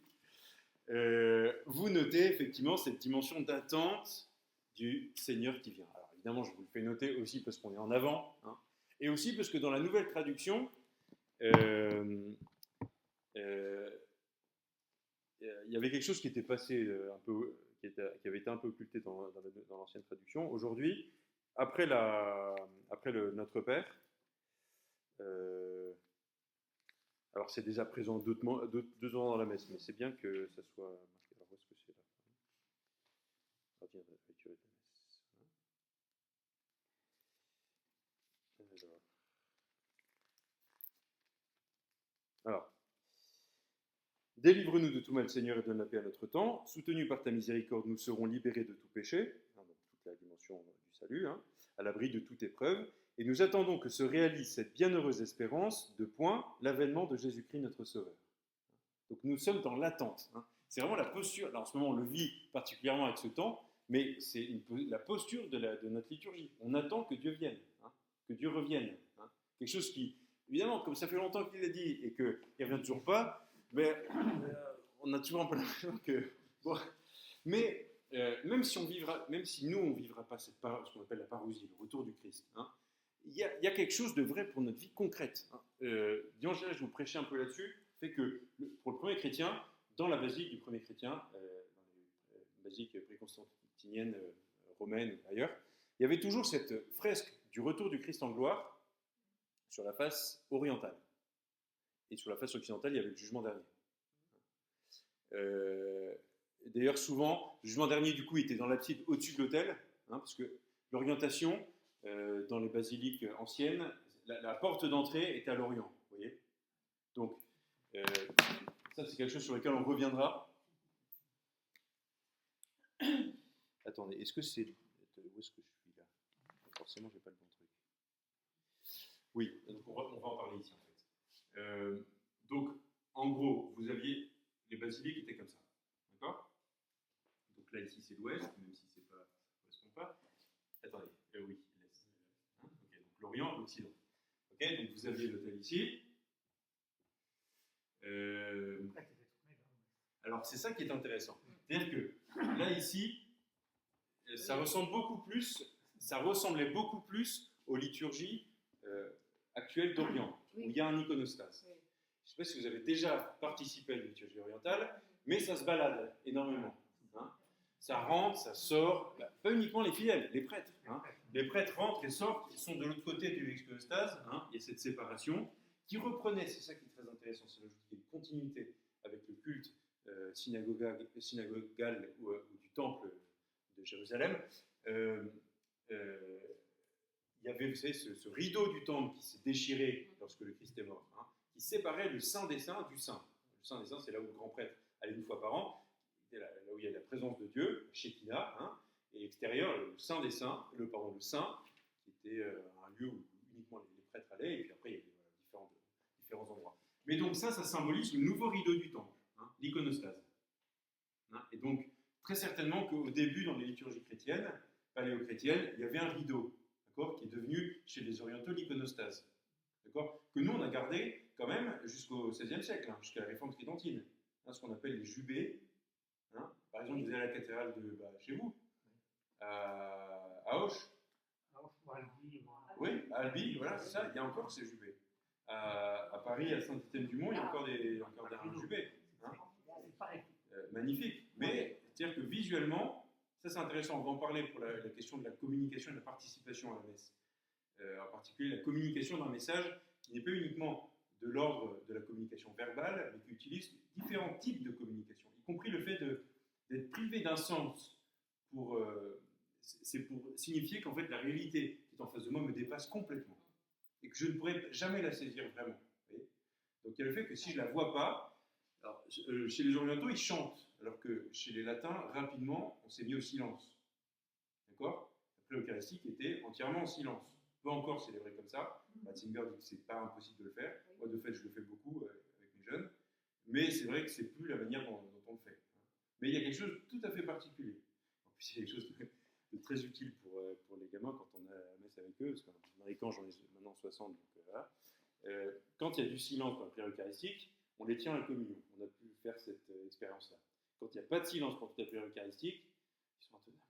Vous notez effectivement cette dimension d'attente du Seigneur qui vient. Alors évidemment, je vous le fais noter aussi parce qu'on est en avant, hein, et aussi parce que dans la nouvelle traduction, il y avait quelque chose qui était passé un peu, qui avait été un peu occulté dans l'ancienne traduction. Aujourd'hui, après Notre Père, alors c'est déjà présent deux ans dans la messe, mais c'est bien que ça soit marqué. Alors où est-ce que c'est là? Alors, Délivre-nous de tout mal, Seigneur, et donne la paix à notre temps. Soutenus par ta miséricorde, nous serons libérés de tout péché, donc toute la dimension du salut, à l'abri de toute épreuve. Et nous attendons que se réalise cette bienheureuse espérance, l'avènement de Jésus-Christ, notre Sauveur. Donc nous sommes dans l'attente. C'est vraiment la posture. Là, en ce moment, on le vit particulièrement avec ce temps, mais c'est la posture de notre liturgie. On attend que Dieu vienne, que Dieu revienne. Quelque chose qui, évidemment, comme ça fait longtemps qu'il l'a dit et qu'il ne revient toujours pas, mais on a toujours un peu l'impression que... Bon, mais même si nous, on ne vivra pas ce qu'on appelle la parousie, le retour du Christ, il y a quelque chose de vrai pour notre vie concrète. Dion Gélès, je vous prêchais un peu là-dessus, fait que pour le premier chrétien, dans la basilique du premier chrétien, dans les basiliques préconstantiniennes, romaines ou ailleurs, il y avait toujours cette fresque du retour du Christ en gloire sur la face orientale. Et sur la face occidentale, il y avait le jugement dernier. D'ailleurs, souvent, le jugement dernier, du coup, était dans l'abside au-dessus de l'autel, parce que l'orientation, dans les basiliques anciennes, la porte d'entrée était à l'orient, vous voyez. Donc, ça, c'est quelque chose sur lequel on reviendra. Attendez, est-ce que c'est... Où est-ce que je suis là? Forcément, je n'ai pas le bon truc. Oui, donc on va en parler ici, en fait. Donc, en gros, vous aviez... Les basiliques étaient comme ça, d'accord? Donc là, ici, c'est l'ouest, même si ça ne correspond pas. Attendez, oui, l'est. Okay, donc l'orient, l'occident. Ok, donc vous aviez l'autel ici. Alors, c'est ça qui est intéressant. C'est-à-dire que là, ici, ça ressemblait beaucoup plus aux liturgies actuelles d'Orient, où il y a un iconostase. Je ne sais pas si vous avez déjà participé à la liturgie orientale, mais ça se balade énormément. Ça rentre, ça sort, pas uniquement les fidèles, les prêtres. Les prêtres rentrent et sortent, ils sont de l'autre côté du iconostase, il y a cette séparation, qui reprenait, c'est ça qui est très intéressant, c'est une continuité avec le culte synagogal ou du temple de Jérusalem. Il y avait, vous savez, ce rideau du temple qui s'est déchiré lorsque le Christ est mort, qui séparait le Saint des Saints du Saint. Le Saint des Saints, c'est là où le grand prêtre allait une fois par an, là où il y a la présence de Dieu, Shekinah, et extérieur, le Saint des Saints, le Saint, qui était un lieu où uniquement les prêtres allaient, et puis après il y avait différents endroits. Mais donc ça symbolise le nouveau rideau du temple, l'iconostase. Et donc, très certainement qu'au début, dans les liturgies chrétiennes, paléo-chrétiennes, il y avait un rideau, d'accord, qui est devenu, chez les orientaux, l'iconostase. D'accord, que nous, on a gardé quand même jusqu'au XVIe siècle, jusqu'à la réforme tridentine, ce qu'on appelle les jubés. Par exemple, vous allez à la cathédrale de chez vous, à Auch. Ou à Albi. Oui, à Albi, voilà, c'est ça, il y a encore ces jubés. À Paris, à Saint-Étienne-du-Mont, il y a encore des jubés. C'est pareil. Magnifique. Mais, c'est-à-dire que visuellement, ça c'est intéressant, on va en parler pour la question de la communication et de la participation à la messe. En particulier, la communication d'un message qui n'est pas uniquement de l'ordre de la communication verbale, mais qui utilise différents types de communication, y compris le fait d'être privé d'un sens c'est pour signifier qu'en fait la réalité qui est en face de moi me dépasse complètement et que je ne pourrais jamais la saisir vraiment. Vous voyez. Donc il y a le fait que si je ne la vois pas, alors, chez les orientaux ils chantent, alors que chez les latins, rapidement, on s'est mis au silence. D'accord? Après l'Eucharistique était entièrement en silence. On peut encore célébrer comme ça. Ratzinger dit que c'est pas impossible de le faire. Moi, de fait, je le fais beaucoup avec mes jeunes. Mais c'est vrai que c'est plus la manière dont on le fait. Mais il y a quelque chose de tout à fait particulier. En plus, il y a quelque chose de très utile pour les gamins quand on a la messe avec eux, parce qu'en américain, j'en ai maintenant 60, donc voilà. Quand il y a du silence dans la prière eucharistique, on les tient à la communion. On a pu faire cette expérience-là. Quand il n'y a pas de silence pendant la prière eucharistique, ils sont intenables.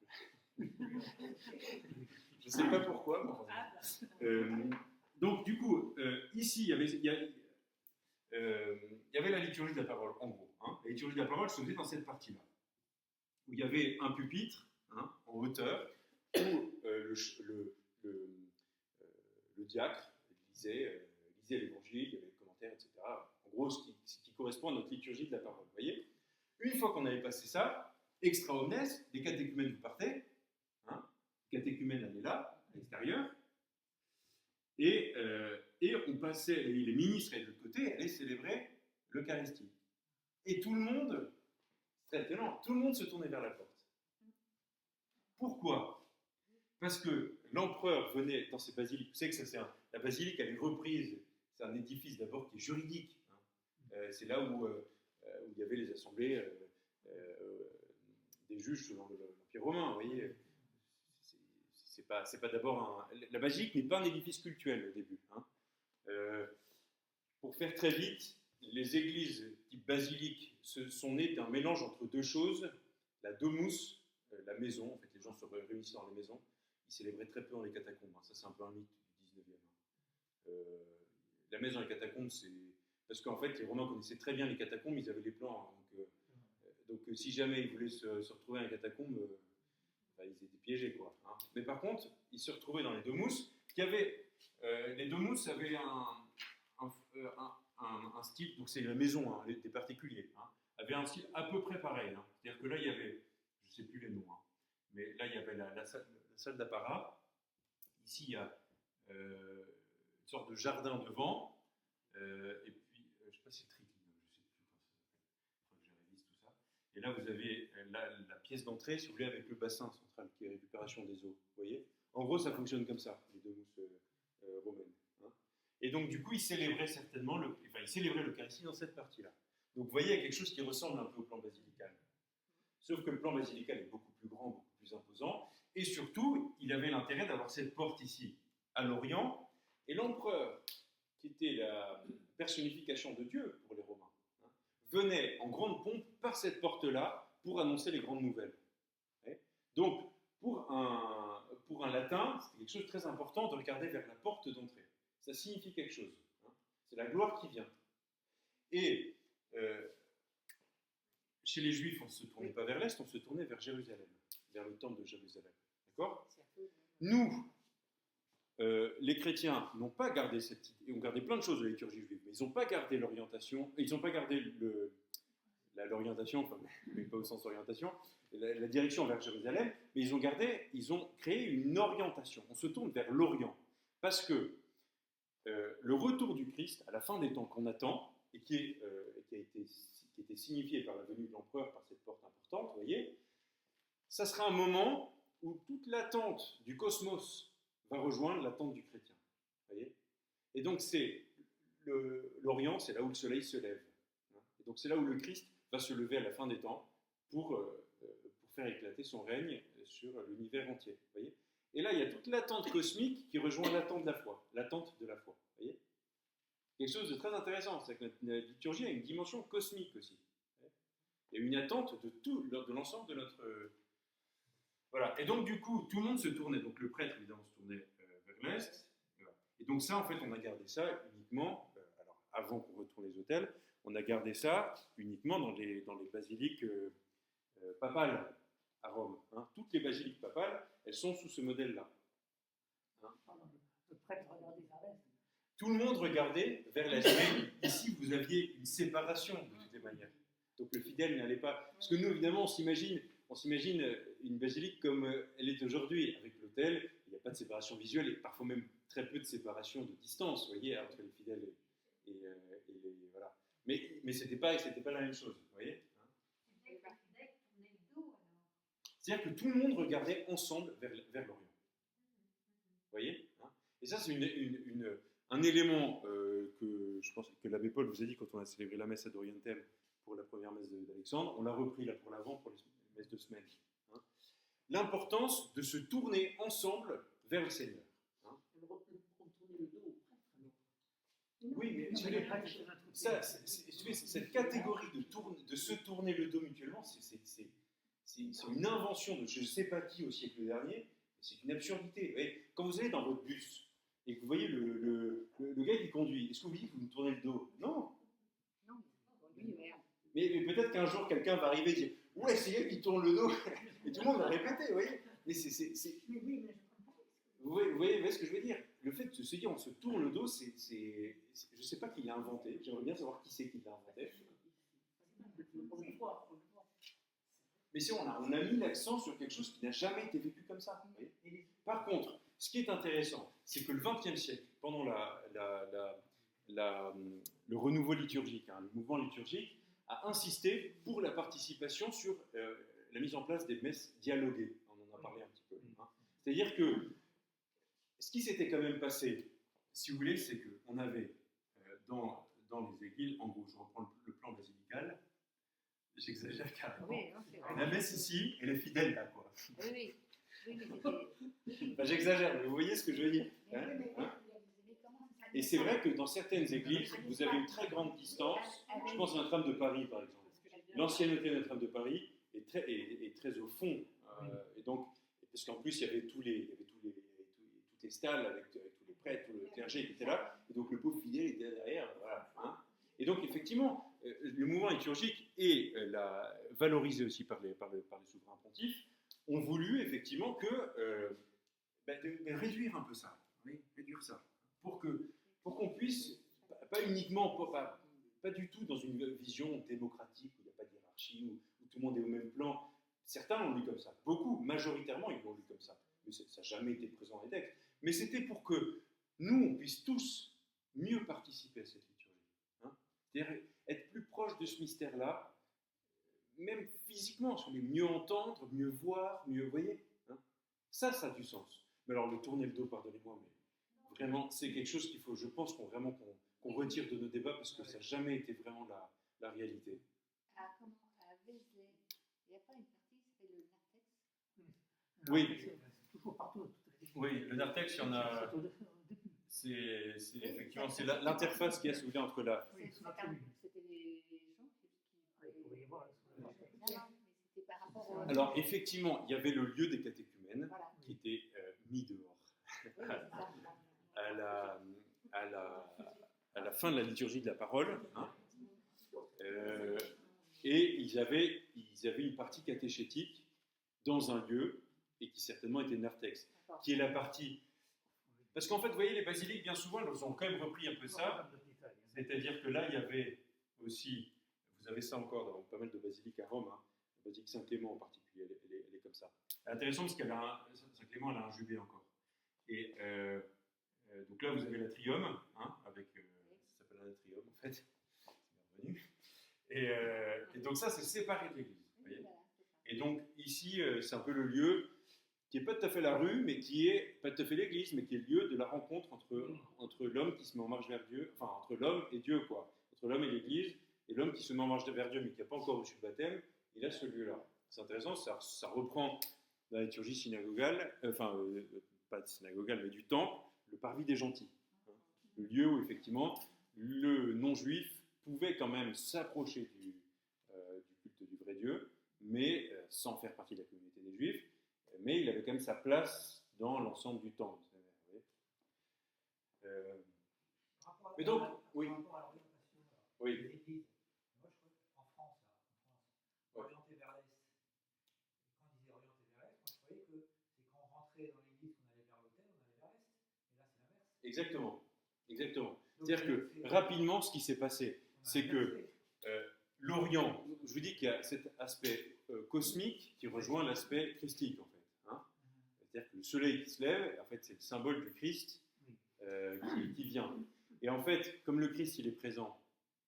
Je ne sais pas pourquoi, mais enfin, donc du coup, ici, il y avait la liturgie de la parole, en gros. La liturgie de la parole se faisait dans cette partie-là, où il y avait un pupitre en hauteur, où le diacre lisait l'évangile, il y avait les commentaires, etc. En gros, ce qui correspond à notre liturgie de la parole. Vous voyez, une fois qu'on avait passé ça, extra omnes, les catéchumènes vous partez, les catéchumènes allaient là, à l'extérieur, et on passait, les ministres de l'autre côté allaient célébrer l'Eucharistie. Et tout le monde, c'est très étonnant, tout le monde se tournait vers la porte. Pourquoi? Parce que l'empereur venait dans ces basiliques. Vous savez que ça, la basilique, elle est reprise. C'est un édifice d'abord qui est juridique. C'est là où il y avait les assemblées des juges selon l'Empire romain. Vous voyez, c'est pas d'abord la basilique n'est pas un édifice cultuel au début. Pour faire très vite, les églises type basilique sont nées d'un mélange entre deux choses, la domus, la maison. En fait, les gens se réunissaient dans les maisons. Ils célébraient très peu dans les catacombes. Ça, c'est un peu un mythe du 19e. La messe dans les catacombes, c'est parce qu'en fait, les Romains connaissaient très bien les catacombes, ils avaient les plans. Donc si jamais ils voulaient se retrouver dans les catacombes, ils étaient piégés, quoi. Mais par contre, ils se retrouvaient dans les domus, les domus avaient un style, donc c'est la maison, des particuliers, avaient un style à peu près pareil. C'est-à-dire que là, il y avait, je ne sais plus les noms, mais là, il y avait la salle d'apparat. Ici, il y a une sorte de jardin devant, et puis, je ne sais pas si c'est le tricline, je ne sais plus comment ça s'appelle, il faut que je révise tout ça. Et là, vous avez la pièce d'entrée, si vous voulez, avec le bassin central, qui est récupération des eaux. Vous voyez? En gros, ça fonctionne comme ça, les deux mousses romaines. Et donc, du coup, ils célébraient certainement l'Eucharistie dans cette partie-là. Donc, vous voyez, il y a quelque chose qui ressemble un peu au plan basilical. Sauf que le plan basilical est beaucoup plus grand, beaucoup plus imposant. Et surtout, il avait l'intérêt d'avoir cette porte ici, à l'Orient. Et l'empereur, qui était la personnification de Dieu pour les Romains, venait en grande pompe par cette porte-là pour annoncer les grandes nouvelles. Donc, pour un latin, c'était quelque chose de très important de regarder vers la porte d'entrée. Ça signifie quelque chose. C'est la gloire qui vient. Et chez les Juifs, on ne se tournait pas vers l'Est, on se tournait vers Jérusalem, vers le temple de Jérusalem. D'accord? Nous, les chrétiens n'ont pas gardé cette idée, ils ont gardé plein de choses de la liturgie juive, mais ils n'ont pas gardé l'orientation, ils n'ont pas gardé l'orientation, enfin, mais pas au sens orientation, la direction vers Jérusalem, mais ils ont créé une orientation. On se tourne vers l'Orient, parce que le retour du Christ à la fin des temps qu'on attend, et qui a été signifié par la venue de l'empereur par cette porte importante, vous voyez, ça sera un moment où toute l'attente du cosmos va rejoindre l'attente du chrétien. Voyez, et donc c'est l'Orient, c'est là où le soleil se lève. Et donc c'est là où le Christ va se lever à la fin des temps pour faire éclater son règne sur l'univers entier. Voyez, et là il y a toute l'attente cosmique qui rejoint l'attente de la foi. L'attente de la foi. Voyez, quelque chose de très intéressant, c'est que notre liturgie a une dimension cosmique aussi. Il y a une attente de l'ensemble de notre... Voilà, et donc du coup, tout le monde se tournait, donc le prêtre évidemment se tournait vers l'Est, et donc ça en fait on a gardé ça uniquement, alors avant qu'on retourne les autels, on a gardé ça uniquement dans les basiliques papales à Rome. Toutes les basiliques papales, elles sont sous ce modèle-là. Le prêtre regardait vers l'Est. Tout le monde regardait vers l'Est, mais ici vous aviez une séparation de toutes les manières. Donc le fidèle n'allait pas... Parce que nous évidemment on s'imagine une basilique comme elle est aujourd'hui, avec l'autel, il n'y a pas de séparation visuelle et parfois même très peu de séparation de distance, vous voyez, entre les fidèles et les... Voilà. Mais c'était pas la même chose, vous voyez. C'est-à-dire que tout le monde regardait ensemble vers l'Orient. Vous voyez, et ça, c'est un élément que je pense que l'abbé Paul vous a dit quand on a célébré la messe ad orientem pour la première messe d'Alexandre. On l'a repris là pour l'avant, pour les messes de semaine. L'importance de se tourner ensemble vers le Seigneur. On tournait le dos au prêtre, alors. Oui, mais cette catégorie de se tourner le dos mutuellement, c'est une invention de je ne sais pas qui au siècle dernier. C'est une absurdité. Vous voyez, quand vous allez dans votre bus et que vous voyez le gars qui conduit, est-ce que vous dites que vous me tournez le dos? Non. Non, lui, merde. Mais peut-être qu'un jour, quelqu'un va arriver et dire « Ouais, c'est elle qui tourne le dos !» Et tout le monde va répéter, vous voyez. Mais Mais oui, mais je comprends. vous voyez ce que je veux dire? Le fait de se dire on se tourne le dos, je ne sais pas qui l'a inventé. J'aimerais bien savoir qui c'est qui l'a inventé. On le voit. Mais si on a mis l'accent sur quelque chose qui n'a jamais été vécu comme ça. Vous voyez. Par contre, ce qui est intéressant, c'est que le XXe siècle, pendant le renouveau liturgique, le mouvement liturgique, a insisté pour la participation sur la mise en place des messes dialoguées. On en a parlé un petit peu. Hein. C'est-à-dire que ce qui s'était quand même passé, si vous voulez, c'est qu'on avait dans les églises, en gros, je reprends le plan basilical, j'exagère carrément. Oui, non, c'est vrai. La messe ici et les fidèles là, quoi. Oui, oui. Oui, mais c'était. Enfin, j'exagère, mais vous voyez ce que je veux dire. Mais Hein, oui, mais hein. comment ça Et c'est vrai que dans certaines églises, vous avez une très grande distance. Je pense à Notre-Dame de Paris, par exemple. L'ancienne hôtel de Notre-Dame de Paris est très au fond. Et donc, parce qu'en plus, il y avait toutes les stalles avec tous les prêtres, tout le clergé qui était là. Et donc, le pauvre fidèle était derrière. Voilà, hein. Et donc, effectivement, le mouvement liturgique et valorisé aussi par les souverains pontifes ont voulu effectivement réduire un peu ça. Oui, réduire ça. Pour qu'on puisse, pas uniquement, pas du tout dans une vision démocratique où il n'y a pas de hiérarchie, où tout le monde est au même plan. Certains l'ont lu comme ça, beaucoup, majoritairement ils l'ont lu comme ça, mais ça n'a jamais été présent dans les textes. Mais c'était pour que nous, on puisse tous mieux participer à cette liturgie. Hein. C'est-à-dire être plus proche de ce mystère-là, même physiquement, mieux entendre, mieux voir, mieux, voyez. Hein. Ça a du sens. Mais alors, le tourner le dos, pardonnez-moi, mais vraiment, c'est quelque chose qu'il faut, je pense, qu'on retire de nos débats parce que ça n'a jamais été vraiment la réalité. À Vézelay, il n'y a pas une partie qui s'appelle le narthex? Oui. C'est toujours partout. Oui, le narthex, il y en a. C'est effectivement c'est l'interface qu'il y a, si vous voulez, entre la. Oui, sous la tribune. C'était les gens qui. Vous pourriez voir sous la tribune. Non, mais c'était par rapport au. Alors, effectivement, il y avait le lieu des catéchumènes Voilà. qui était mis dehors. Oui, c'est ça. À la fin de la liturgie de la parole, hein, et ils avaient une partie catéchétique dans un lieu, et qui certainement était narthex, qui est la partie... Parce qu'en fait, vous voyez, les basiliques, bien souvent, elles ont quand même repris un peu ça, c'est-à-dire que là, il y avait aussi, vous avez ça encore dans pas mal de basiliques à Rome, hein, la basilique Saint-Clément en particulier, elle est comme ça. C'est intéressant parce qu'elle a Saint-Clément, elle a un jubé encore. Et donc là, vous avez l'atrium, hein, avec... ça s'appelle un atrium, en fait. C'est bien revenu. Et donc ça, c'est séparé de l'église. Vous voyez. Et donc ici, c'est un peu le lieu qui n'est pas tout à fait la rue, mais qui est pas tout à fait l'église, mais qui est le lieu de la rencontre entre l'homme qui se met en marche vers Dieu, enfin entre l'homme et Dieu, quoi. Entre l'homme et l'église, et l'homme qui se met en marche vers Dieu, mais qui n'a pas encore reçu le baptême, il a ce lieu-là. C'est intéressant, ça reprend la liturgie synagogale, pas de synagogale, mais du temple, le parvis des gentils. Hein. Le lieu où, effectivement, le non-juif pouvait quand même s'approcher du culte du vrai Dieu, mais sans faire partie de la communauté des juifs, mais il avait quand même sa place dans l'ensemble du temple. Mais donc, oui. Oui. Les églises. Moi, je crois qu'en France, orienté vers l'Est. Quand on disait orienté vers l'Est, moi, je croyais que c'est quand on rentrait dans l'église qu'on allait vers l'autel, on allait vers l'Est. Et là, c'est l'inverse. Exactement. C'est-à-dire que rapidement, ce qui s'est passé, c'est que l'Orient, je vous dis qu'il y a cet aspect cosmique qui rejoint l'aspect christique, en fait. Hein. C'est-à-dire que le soleil qui se lève, en fait, c'est le symbole du Christ qui vient. Et en fait, comme le Christ, il est présent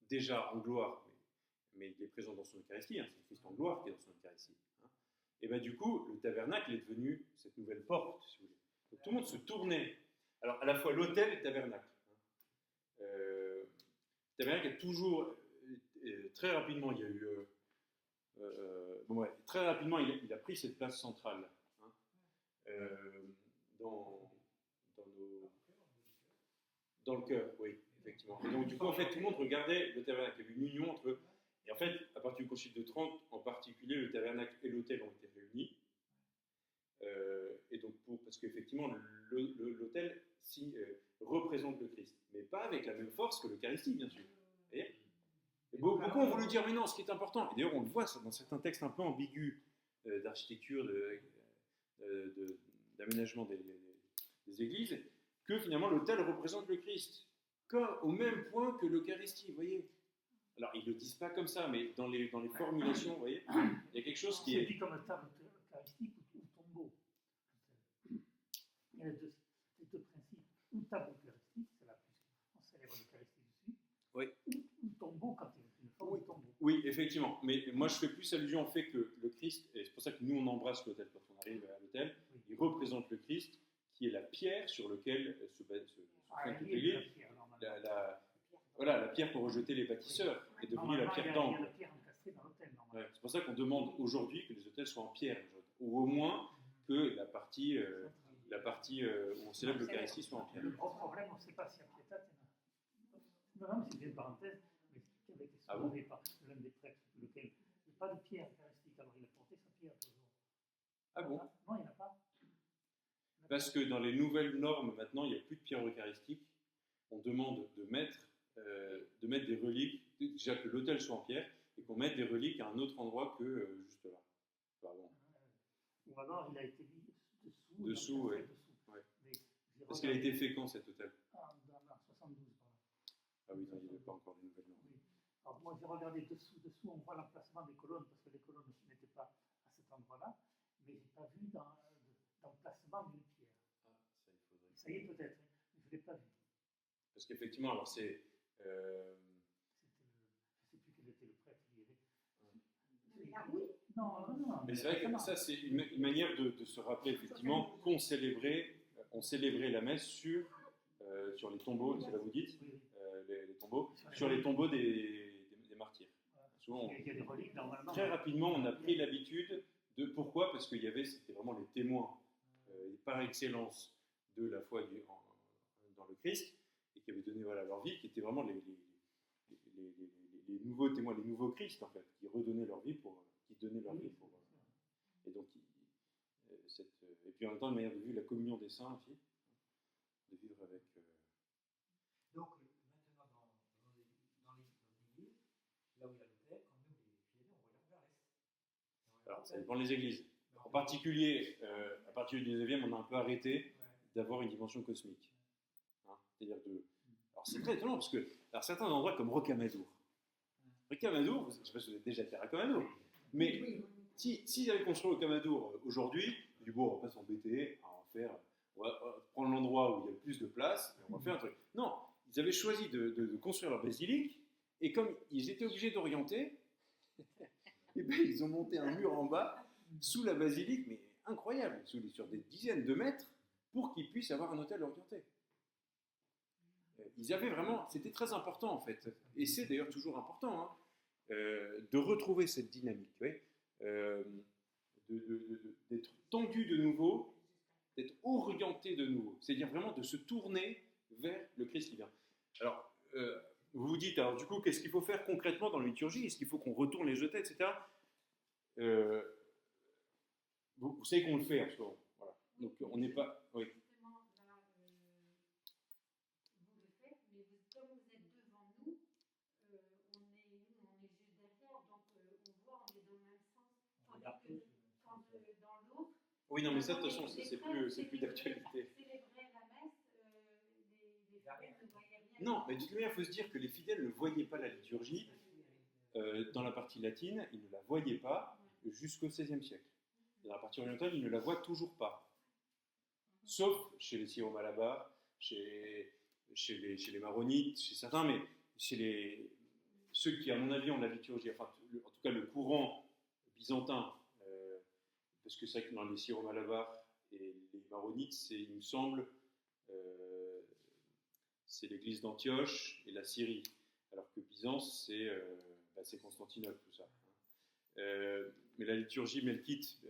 déjà en gloire, mais il est présent dans son Eucharistie, hein, c'est le Christ en gloire qui est dans son Eucharistie. Hein. Et bien du coup, le tabernacle est devenu cette nouvelle porte, si vous voulez. Donc tout le monde se tournait. Alors, à la fois l'autel et le tabernacle. Le tabernacle est toujours... très rapidement, il y a eu... très rapidement, il a pris cette place centrale hein, dans le cœur, oui, effectivement. Et donc, du coup, en fait, tout le monde regardait le tabernacle. Il y avait une union entre eux. Et en fait, à partir du Concile de Trente, en particulier, le tabernacle et l'autel ont été réunis. Et donc, parce qu'effectivement, l'autel représente le Christ, mais pas avec la même force que l'Eucharistie, bien sûr. Vous voyez ? Et beaucoup ont voulu dire, mais non, ce qui est important, et d'ailleurs, on le voit ça, dans certains textes un peu ambigus d'architecture, d'aménagement des églises, que finalement l'autel représente le Christ, au même point que l'Eucharistie, vous voyez. Alors, ils ne le disent pas comme ça, mais dans les formulations, vous voyez, il y a quelque chose qui C'est est... dit comme table eucharistique ou tombeau. Il y a les deux principes. Ou table eucharistique, c'est là puisqu'on célèbre l'Eucharistie dessus. Oui. Ou tombeau quand il y a une forme de tombeau. Oui, effectivement. Mais moi, je fais plus allusion au fait que le Christ, et c'est pour ça que nous, on embrasse l'autel quand on arrive à l'autel, Oui. il représente le Christ, qui est la pierre sur laquelle se Ah, fonde toute il y a l'Église. la pierre, normalement. Voilà, la pierre pour rejeter les bâtisseurs est devenue la Normalement, pierre il y a d'angle. la pierre encastrée dans l'autel, normalement. Ouais, c'est pour ça qu'on demande aujourd'hui que les autels soient en pierre, ou au moins que la partie où on célèbre l'Eucharistie soit en pierre. Le gros problème, on ne sait pas si à Pietate, non, non, mais c'est une parenthèse, mais qui avait été Ah bon soulevé par l'un des prêtres, lequel il n'y a pas de pierre eucharistique, alors il a porté sa pierre toujours. Ah bon? Non, il n'y en a pas. Parce que dans les nouvelles normes, maintenant, il n'y a plus de pierre eucharistique. On demande de mettre des reliques, déjà que l'autel soit en pierre, et qu'on mette des reliques à un autre endroit que juste là. Pardon. Ou alors il a été mis dessous. Dessous, il a ouais. fait dessous. Ouais. Mais j'ai Parce qu'il a regardé- été fait quand cet autel? dans la 72, par là. Ah oui, non, il n'y avait pas encore les nouvelles normes. Oui. Alors moi j'ai regardé dessous, on voit l'emplacement des colonnes, parce que les colonnes n'étaient pas à cet endroit-là, mais je n'ai pas vu d'emplacement d'une pierre. Ah, ça, il faudrait. Ça y est peut-être, hein, mais je ne l'ai pas vu. Parce qu'effectivement, alors c'est. Je ne sais plus quel était le prêtre. Mais la rouille, Non, non, non. Mais c'est vrai que ça, c'est une manière de se rappeler effectivement qu'on célébrait, on célébrait la messe sur les tombeaux, c'est là vous dites, Oui, oui. les tombeaux, sur les tombeaux des martyrs. Souvent, Il y a des reliques normalement. très rapidement, on a pris l'habitude de. Pourquoi? Parce qu'il y avait, c'était vraiment les témoins par excellence de la foi dans le Christ, et qui avaient donné leur vie, qui étaient vraiment les nouveaux témoins, les nouveaux Christ en fait, qui redonnaient leur vie qui donnaient leur vie pour. Et donc, et puis en même temps, une manière de vivre la communion des saints aussi, de vivre avec. Donc, maintenant, dans l'église, là où il y a l'autel, quand nous, les fidèles, on regarde vers l'est. Alors, ça dépend des églises. En particulier, à partir du 19e, on a un peu arrêté d'avoir une dimension cosmique. Hein, c'est-à-dire Alors, c'est très étonnant parce que, alors, certains endroits comme Rocamadour. Rocamadour, je ne sais pas si vous êtes déjà été à Rocamadour, mais s'ils avaient construit Rocamadour aujourd'hui, du bon, on ne va pas s'embêter, on va prendre l'endroit où il y a le plus de place et on va faire un truc. Non, ils avaient choisi de construire leur basilique et comme ils étaient obligés d'orienter, et ben, ils ont monté un mur en bas sous la basilique, mais incroyable, sur des dizaines de mètres, pour qu'ils puissent avoir un hôtel orienté. Ils avaient vraiment, c'était très important en fait, et c'est d'ailleurs toujours important, hein, de retrouver cette dynamique, d'être tendu de nouveau, d'être orienté de nouveau, c'est-à-dire vraiment de se tourner vers le Christ qui vient. Alors, vous vous dites, alors du coup, qu'est-ce qu'il faut faire concrètement dans la liturgie? Est-ce qu'il faut qu'on retourne les hôtels, etc. Vous savez qu'on le fait en ce moment. Voilà. Donc on n'est pas. Oui. justement, là, vous le faites, mais comme vous êtes devant nous, on est juste derrière, donc on voit, on est dans le même sens. Tandis que quand dans l'autre, Oui, non, mais ça, de toute façon, c'est plus d'actualité. célébrer la messe, les frères ne voyaient rien. Non, mais de toute manière, il faut se dire que les fidèles ne voyaient pas la liturgie dans la partie latine, ils ne la voyaient pas jusqu'au XVIe siècle. Dans la partie orientale, ils ne la voient toujours pas. Sauf chez les syro-malabars, chez les maronites, chez certains, mais chez ceux qui, à mon avis, ont la liturgie, enfin, en tout cas le courant byzantin, parce que c'est vrai que dans les syro-malabars et les maronites, il me semble, c'est l'église d'Antioche et la Syrie, alors que Byzance, c'est Constantinople, tout ça. Mais la liturgie melkite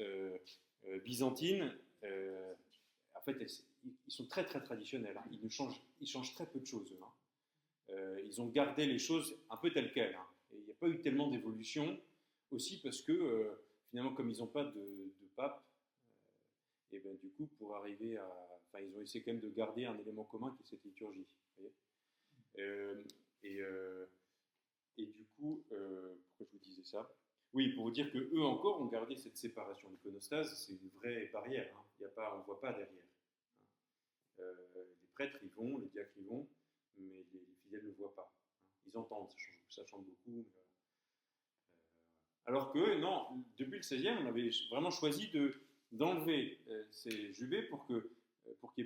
byzantine, en fait, ils sont très très traditionnels. Hein. Ils changent très peu de choses. Hein. Ils ont gardé les choses un peu telles quelles. Hein. Et il n'y a pas eu tellement d'évolution, aussi parce que finalement, comme ils n'ont pas de pape, et ben du coup, pour arriver à, enfin, ils ont essayé quand même de garder un élément commun qui est cette liturgie. Vous voyez, et du coup, pourquoi je vous disais ça? Oui, pour vous dire que eux encore ont gardé cette séparation. L'iconostase, c'est une vraie barrière. Hein. On ne voit pas derrière. Les prêtres y vont, les diacres y vont, mais les fidèles ne le voient pas. Ils entendent, ça change beaucoup. Alors que, non, depuis le XVIe, on avait vraiment choisi d'enlever ces jubés pour qu'il y ait plus pour qu'il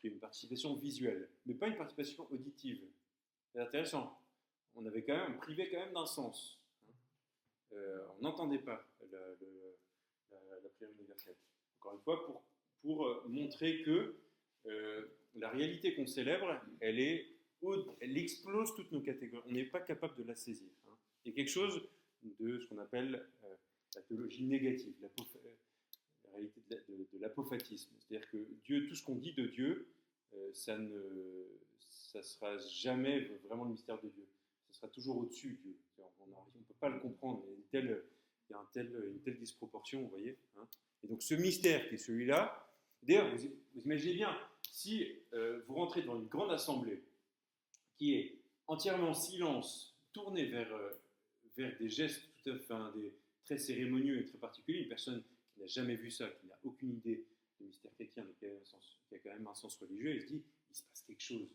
y ait une participation visuelle, mais pas une participation auditive. C'est intéressant. on privait quand même d'un sens. On n'entendait pas la prière universelle. Encore une fois, pour montrer que la réalité qu'on célèbre, elle explose toutes nos catégories. On n'est pas capable de la saisir. Il y a quelque chose de ce qu'on appelle la théologie négative, la réalité de l'apophatisme. C'est-à-dire que Dieu, tout ce qu'on dit de Dieu, ça ne sera jamais vraiment le mystère de Dieu. Ça sera toujours au-dessus de Dieu. On ne peut pas le comprendre. Il y a une telle disproportion, vous voyez. Et donc ce mystère qui est celui-là, d'ailleurs, vous imaginez bien, si vous rentrez dans une grande assemblée qui est entièrement en silence, tournée vers des gestes très cérémonieux et très particuliers, une personne qui n'a jamais vu ça, qui n'a aucune idée du mystère chrétien, mais qui a quand même un sens religieux, elle se dit, il se passe quelque chose.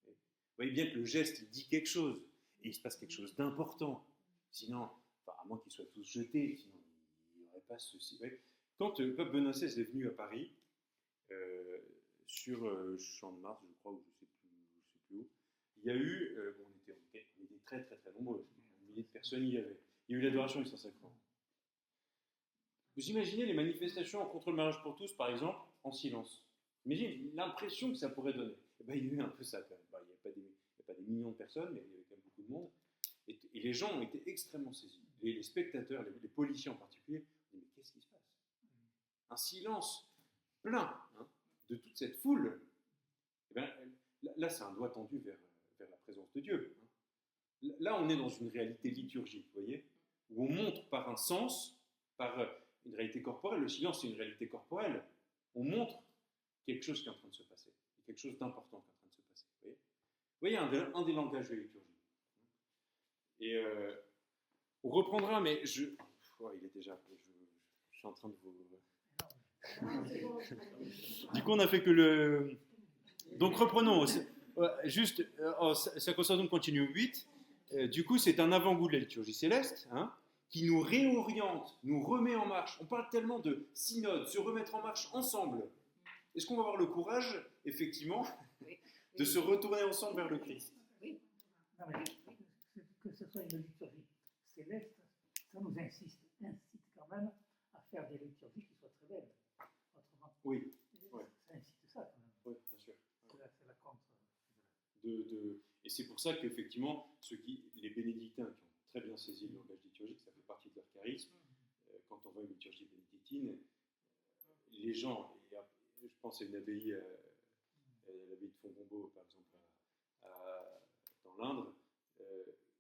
Vous voyez bien que le geste, il dit quelque chose, et il se passe quelque chose d'important. Sinon, à moins qu'ils soient tous jetés, sinon il n'y aurait pas ceci. Quand le pape Benoît XVI est venu à Paris, sur Champ de Mars, je crois, ou je ne sais plus où, il y a eu, on était très très très nombreux, un millier de personnes il y avait. Il y a eu l'adoration du Saint-Sacrement. Vous imaginez les manifestations contre le mariage pour tous, par exemple, en silence. Imaginez l'impression que ça pourrait donner. Il y a eu un peu ça quand même. Il n'y a pas des millions de personnes, mais il y avait quand même beaucoup de monde. Et les gens ont été extrêmement saisis. Les spectateurs, les policiers en particulier, ont dit mais qu'est-ce qui se passe? Un silence plein de toute cette foule. Et bien, là, c'est un doigt tendu vers la présence de Dieu. Là, on est dans une réalité liturgique, vous voyez, où on montre par un sens, par une réalité corporelle. Le silence, c'est une réalité corporelle. On montre quelque chose qui est en train de se passer, quelque chose d'important qui est en train de se passer. Vous voyez un des langages de liturgie. Et on reprendra, mais il est déjà. Je suis en train de vous. Du coup, on n'a fait que le. Donc reprenons. Juste, ça concerne donc continue 8. Du coup, c'est un avant-goût de la liturgie céleste, qui nous réoriente, nous remet en marche. On parle tellement de synode, se remettre en marche ensemble. Est-ce qu'on va avoir le courage, effectivement, de se retourner ensemble vers le Christ? Oui. Non, mais que ce soit une liturgie céleste, ça nous incite quand même à faire des liturgies qui soient très belles. Autrement, oui. Ça incite ça quand même. Oui, bien sûr. C'est la contre. Et c'est pour ça qu'effectivement, les bénédictins qui ont très bien saisi le langage liturgique, ça fait partie de leur charisme. Quand on voit une liturgie bénédictine, les gens, je pense à une abbaye, l'abbaye de Fontgombault par exemple, dans l'Indre,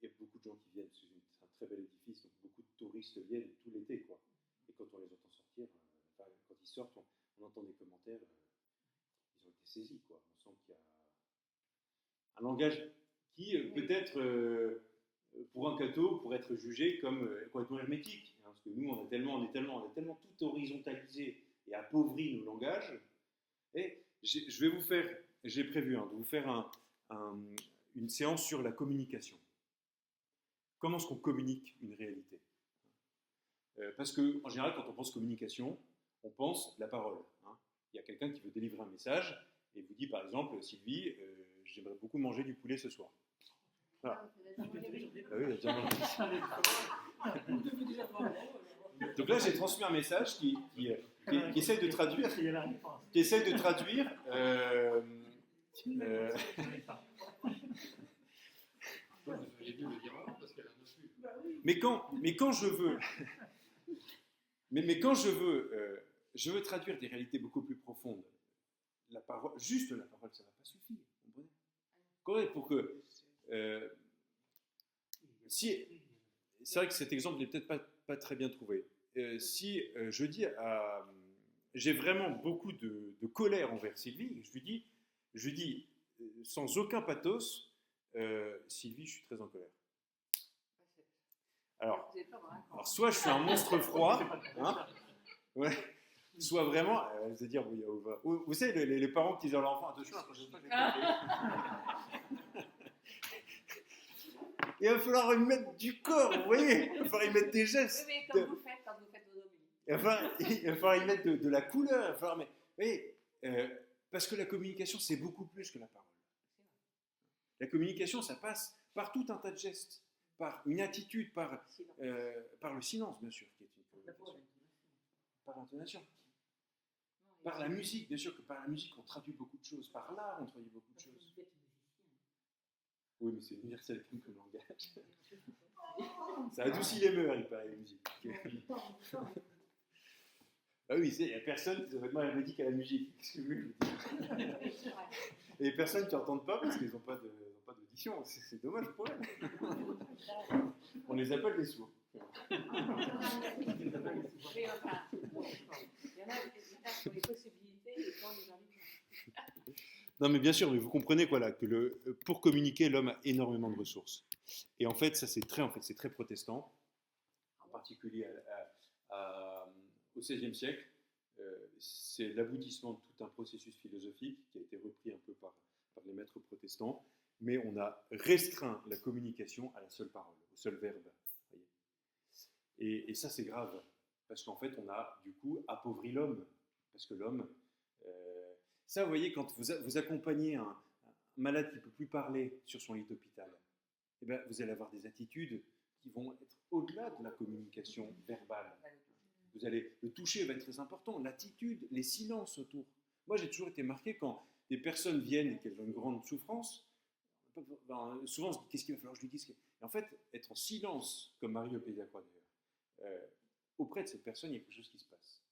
il y a beaucoup de gens qui viennent, c'est un très bel édifice, donc beaucoup de touristes viennent tout l'été, quoi. Et quand on les entend sortir, quand ils sortent, on entend des commentaires, ils ont été saisis, quoi. On sent qu'il y a un langage qui peut-être, pour un catho, pourrait être jugé comme complètement hermétique, parce que nous, on a tellement tout horizontalisé et appauvri nos langages. Et j'ai prévu de vous faire une séance sur la communication. Comment est-ce qu'on communique une réalité? Parce qu'en général, quand on pense communication, on pense la parole. Il y a quelqu'un qui veut délivrer un message et vous dit par exemple, Sylvie, j'aimerais beaucoup manger du poulet ce soir. Voilà. Oui, donc là, j'ai transmis un message qui essaie de traduire. Mais quand je veux, je veux traduire des réalités beaucoup plus profondes. Juste la parole, ça ne va pas suffire. Vous comprenez? Pour que c'est vrai que cet exemple n'est peut-être pas très bien trouvé. Si je dis j'ai vraiment beaucoup de colère envers Sylvie, je lui dis sans aucun pathos, Sylvie, je suis très en colère. Alors soit je suis un monstre froid, ouais, soit vraiment, vous allez dire, vous savez, les parents qui disent à leur enfant, attention, la prochaine fois, je vais il va falloir y mettre du corps, vous voyez, il va falloir y mettre des gestes. Oui, mais quand vous faites vos homilies. Il va falloir y mettre de la couleur, il va falloir, mais, vous voyez, parce que la communication, c'est beaucoup plus que la parole. La communication, ça passe par tout un tas de gestes, par une attitude, par le silence, bien sûr, qui est une communication, par l'intonation, par la musique, bien sûr que par la musique on traduit beaucoup de choses, par l'art on traduit beaucoup de choses. Oui, mais c'est universel comme langage. Ça adoucit les mœurs, il paraît, la musique. Ah oui, il n'y a personne qui est vraiment hermétique à la musique. Qu'est-ce que vous voulez que je vous dise ? Et les personnes qui n'entendent pas parce qu'ils n'ont pas d'audition. C'est dommage pour elles. On les appelle des sourds. Mais enfin, il y en a qui tapent sur les possibilités et quand les invitent. Non, mais bien sûr, mais vous comprenez voilà, que pour communiquer, l'homme a énormément de ressources. Et en fait, ça c'est très protestant, en particulier au XVIe siècle. C'est l'aboutissement de tout un processus philosophique qui a été repris un peu par les maîtres protestants, mais on a restreint la communication à la seule parole, au seul verbe. Voyez. Et ça c'est grave, parce qu'en fait on a du coup appauvri l'homme, parce que l'homme... ça, vous voyez, quand vous accompagnez un malade qui ne peut plus parler sur son lit d'hôpital, eh bien, vous allez avoir des attitudes qui vont être au-delà de la communication verbale. Le toucher va être très important, l'attitude, les silences autour. Moi, j'ai toujours été marqué quand des personnes viennent et qu'elles ont une grande souffrance, souvent on se dit qu'est-ce qu'il va falloir que je lui dise. Et en fait, être en silence, comme Marie au Pays de la Croix d'ailleurs, auprès de cette personne, il y a quelque chose qui se passe.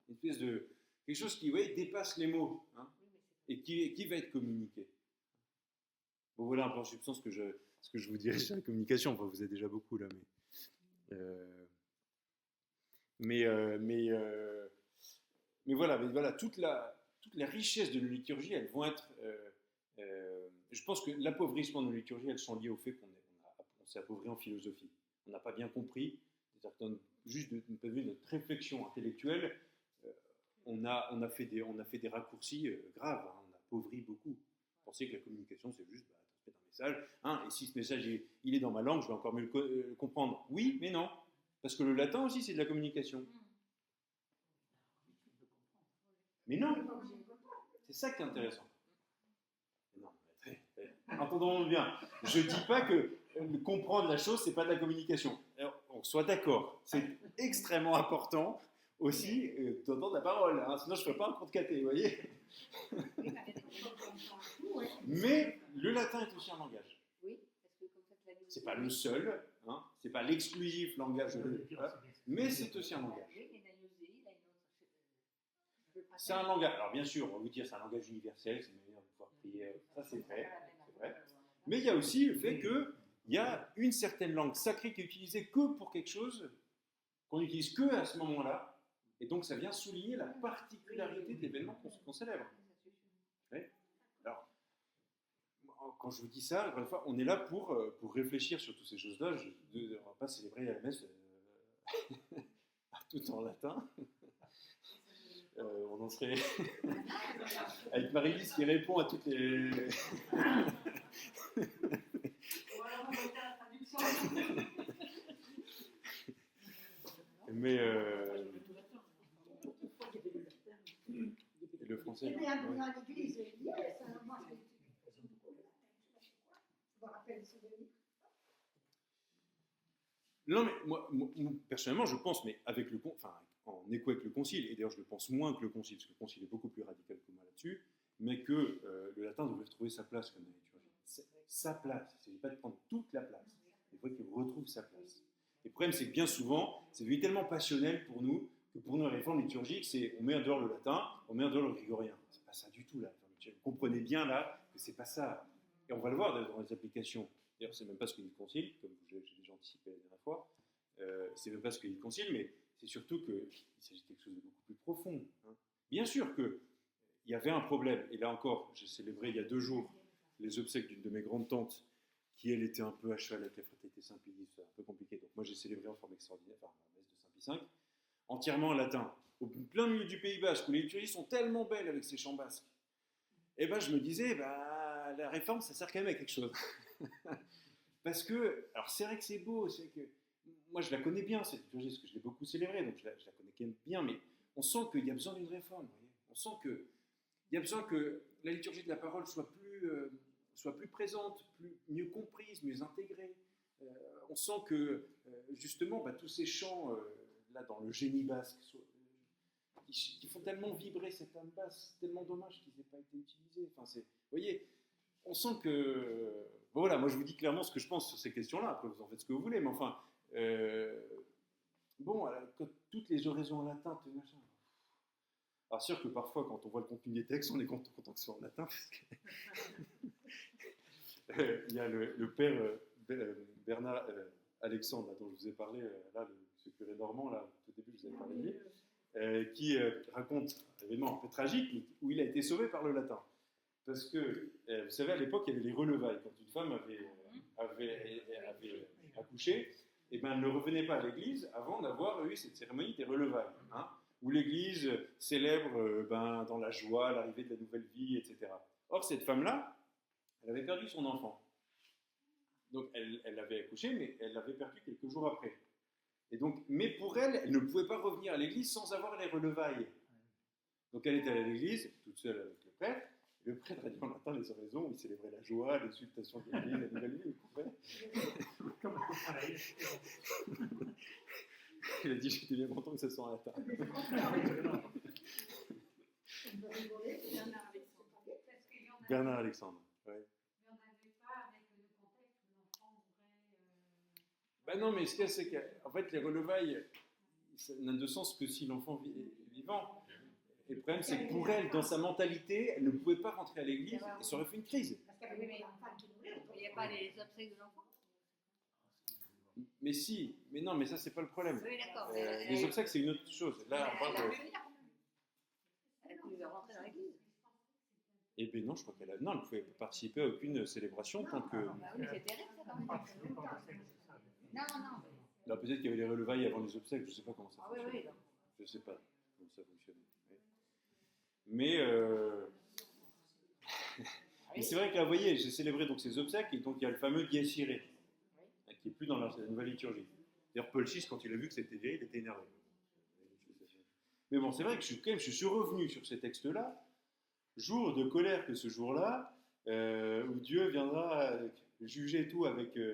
Une espèce de... quelque chose qui dépasse les mots, hein, et qui va être communiqué. Bon, voilà un peu en substance ce que je vous dirais sur la communication. Enfin, vous êtes déjà beaucoup là, mais voilà, toute la richesse de nos liturgies, elles vont être... je pense que l'appauvrissement de nos liturgies, elles sont liées au fait qu'on s'est appauvri en philosophie. On n'a pas bien compris, juste d'un point de vue de notre réflexion intellectuelle, on a fait des raccourcis graves, hein, on a appauvri beaucoup. Penser que la communication, c'est juste transmettre un message, hein, et si ce message il est dans ma langue, je vais encore mieux le comprendre. Oui, mais non, parce que le latin aussi, c'est de la communication. Mais non, c'est ça qui est intéressant. Non, entendons-nous bien. Je ne dis pas que comprendre la chose, c'est pas de la communication. Alors, on soit d'accord, c'est extrêmement important aussi d'entendre la parole, hein, sinon je ne ferai pas un cours de caté, vous voyez. Mais le latin est aussi un langage. Oui, parce que comme ça, C'est pas le seul, hein, c'est pas l'exclusif langage, mais c'est aussi un langage. C'est un langage. Alors bien sûr, on va vous dire c'est un langage universel, c'est une manière de pouvoir prier, ça c'est vrai. Mais il y a aussi le fait qu'il y a une certaine langue sacrée qui est utilisée que pour quelque chose qu'on n'utilise que à ce moment-là. Et donc, ça vient souligner la particularité de l'événement qu'on célèbre. Ouais. Alors, quand je vous dis ça, encore une fois, on est là pour réfléchir sur toutes ces choses-là. On ne va pas célébrer à la messe tout en latin. On en serait avec Marie-Lise qui répond à toutes les... Mais... le français. Et bien, dans l'église, moi, je me rappelle ce livre. Non, mais moi, personnellement, je pense, mais en écho avec le concile, et d'ailleurs je le pense moins que le concile, parce que le concile est beaucoup plus radical que moi là-dessus, mais que le latin devrait trouver sa place comme la liturgie. Sa place, il ne s'agit pas de prendre toute la place, il faut qu'il retrouve sa place. Et le problème, c'est que bien souvent, c'est devenu tellement passionnel pour nous, que pour nous, la réforme liturgique, c'est on met en dehors le latin, on met en dehors le grégorien. C'est pas ça du tout, la réforme liturgique. Vous comprenez bien là que c'est pas ça. Et on va le voir dans les applications. D'ailleurs, c'est même pas ce que dit le concile, comme j'ai déjà anticipé la dernière fois. C'est même pas ce que dit le concile, mais c'est surtout qu'il s'agit de quelque chose de beaucoup plus profond. Hein. Bien sûr qu'il y avait un problème, et là encore, j'ai célébré il y a 2 jours les obsèques d'une de mes grandes tantes, qui elle était un peu à cheval avec la fraternité Saint-Pie, c'est un peu compliqué. Donc moi j'ai célébré en forme extraordinaire, la messe de Saint-Pie V, entièrement en latin, au plein milieu du Pays Basque, où les liturgies sont tellement belles avec ces chants basques. Et ben je me disais, la réforme, ça sert quand même à quelque chose. Parce que, alors c'est vrai que c'est beau, c'est que moi je la connais bien cette liturgie, parce que je l'ai beaucoup célébrée, donc je la connais quand même bien, mais on sent qu'il y a besoin d'une réforme. Vous voyez, on sent qu'il y a besoin que la liturgie de la parole soit plus présente, mieux comprise, mieux intégrée. on sent que, justement, tous ces chants, là, dans le génie basque, qui font tellement vibrer cette âme basse, c'est tellement dommage qu'ils n'aient pas été utilisés. Enfin, vous voyez, on sent que... Bon, voilà, moi je vous dis clairement ce que je pense sur ces questions-là, après vous en faites ce que vous voulez, mais enfin... bon, quand toutes les oraisons en latin, machin... Alors sûr que parfois, quand on voit le contenu des textes, on est content que ce soit en latin, parce que... il y a le père Bernard Alexandre, là, dont je vous ai parlé, là, ce curé normand, là, au début, je vous avais parlé de lui, qui raconte un événement un peu tragique, où il a été sauvé par le latin. Parce que, vous savez, à l'époque, il y avait les relevailles. Quand une femme avait accouché, et ben, elle ne revenait pas à l'église avant d'avoir eu cette cérémonie des relevailles, hein, où l'église célèbre dans la joie l'arrivée de la nouvelle vie, etc. Or, cette femme-là, elle avait perdu son enfant. Donc, elle avait accouché, mais elle l'avait perdu quelques jours après. Et donc, mais pour elle, elle ne pouvait pas revenir à l'église sans avoir les relevailles. Donc, elle était à l'église, toute seule avec le prêtre. Et le prêtre a dit en latin les oraisons où il célébrait la joie, l'exultation de l'église, la nouvelle vie. Il a dit j'étais bien content que ce soit en latin. Bernard Alexandre. Ouais. Mais on n'avait pas avec le contexte où l'enfant mourrait. Ben non, mais ce qu'il y a, c'est qu'en fait, les relevailles, ça n'a de sens que si l'enfant est vivant. Et le problème, c'est que pour elle, dans sa mentalité, elle ne pouvait pas rentrer à l'église et ça aurait fait une crise. Parce qu'il y avait des enfants qui mouraient. Il n'y avait pas les obsèques de l'enfant. Mais si, mais non, mais ça, c'est pas le problème. Oui, d'accord. Les obsèques, c'est une autre chose. Là, on parle de... Elle pouvait rentrer dans l'église. Eh bien non, je crois qu'elle a... Non, elle ne pouvait participer à aucune célébration tant que... Bah oui, c'est terrible, ça, quand même. Non, non. Là, peut-être qu'il y avait les relevailles avant les obsèques, je ne sais pas comment ça Ah oui, fonctionne. oui. Je ne sais pas comment ça fonctionne. Mais c'est vrai que là, vous voyez, j'ai célébré donc ces obsèques, et donc il y a le fameux Dies Irae, qui n'est plus dans la nouvelle liturgie. D'ailleurs, Paul VI, quand il a vu que c'était vrai, il était énervé. Mais bon, c'est vrai que je suis revenu sur ces textes-là, jour de colère que ce jour-là, où Dieu viendra juger tout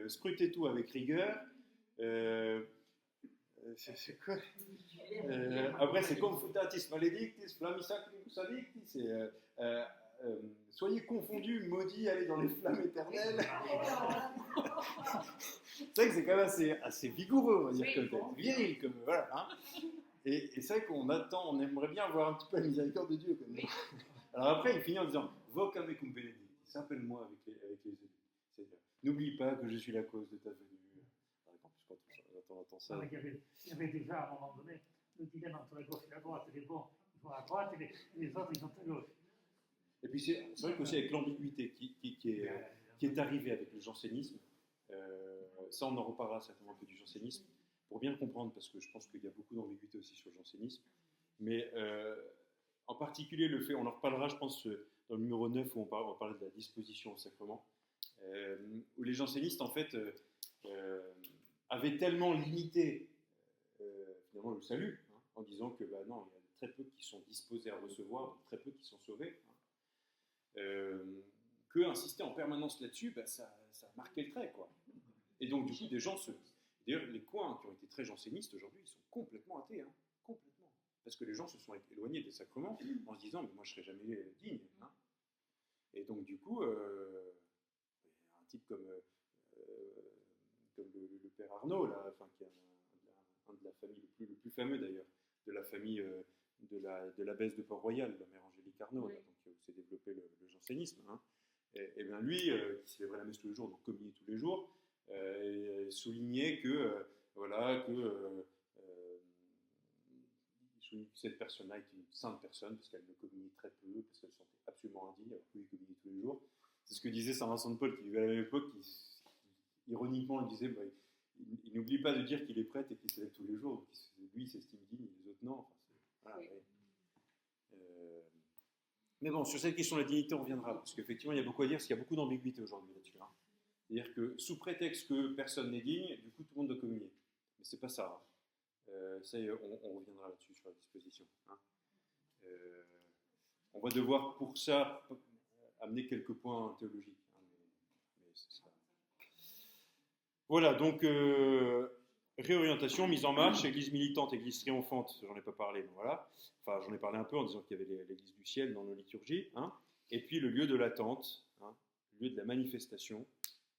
scruter tout avec rigueur. C'est quoi après, c'est confutatis maledictis, flamissacrimus addictis. Soyez confondus, maudits, allez dans les flammes éternelles. C'est vrai que c'est quand même assez vigoureux, on va dire, comme texte, viril, comme voilà. Hein. Et c'est vrai qu'on attend, on aimerait bien avoir un petit peu la miséricorde de Dieu. Quand même. Alors après, il finit en disant Vocame cum benedictis, appelle-moi avec les élus. C'est-à-dire, n'oublie pas que je suis la cause de ta venue. En plus, quand on entend ça. Il y avait déjà à un moment donné le dilemme entre la gauche et la droite. Les bons ils vont à droite et les autres ils sont à gauche. Et puis c'est vrai qu'aussi avec l'ambiguïté qui est arrivée avec le jansénisme, ça on en reparlera certainement un peu du jansénisme, pour bien le comprendre, parce que je pense qu'il y a beaucoup d'ambiguïté aussi sur le jansénisme. Mais en particulier le fait, on en reparlera je pense dans le numéro 9 où on va parler de la disposition au sacrement, où les jansénistes en fait avaient tellement limité finalement le salut, hein, en disant que non, il y a très peu qui sont disposés à recevoir, donc très peu qui sont sauvés. Que insister en permanence là-dessus, ça marquait le trait, quoi. Et donc, du coup, des gens D'ailleurs, les coins qui ont été très jansénistes aujourd'hui, ils sont complètement athées, hein, complètement. Parce que les gens se sont éloignés des sacrements en se disant, mais moi, je ne serai jamais digne. Hein. Et donc, du coup, un type comme le père Arnaud, là, qui est un de la famille le plus fameux d'ailleurs, de la famille de l'abbesse de Port-Royal, la mère Angélique Arnaud, là, donc, où s'est développé le jansénisme. Hein. Et bien lui, qui célébrait la messe tous les jours, donc communiait tous les jours, soulignait que cette personne-là est une sainte personne parce qu'elle ne communiait très peu, parce qu'elle se sentait absolument indigne, alors qu'il communiait tous les jours. C'est ce que disait Saint Vincent de Paul, qui vivait à la même époque, qui ironiquement disait il n'oublie pas de dire qu'il est prêtre et qu'il se lève tous les jours, donc lui il s'estime digne et les autres non. Enfin, voilà, oui. Mais bon, sur cette question de la dignité, on reviendra, parce qu'effectivement, il y a beaucoup à dire, parce qu'il y a beaucoup d'ambiguïté aujourd'hui là-dessus. Hein. C'est-à-dire que, sous prétexte que personne n'est digne, du coup, tout le monde doit communier. Mais c'est pas ça. Hein. Ça, on reviendra là-dessus, sur la disposition. Hein. On va devoir, pour ça, amener quelques points théologiques. Hein, mais c'est ça. Voilà, donc réorientation, mise en marche, église militante, église triomphante, j'en ai pas parlé, mais voilà. Enfin, j'en ai parlé un peu en disant qu'il y avait l'église du ciel dans nos liturgies. Hein. Et puis le lieu de l'attente, hein, le lieu de la manifestation,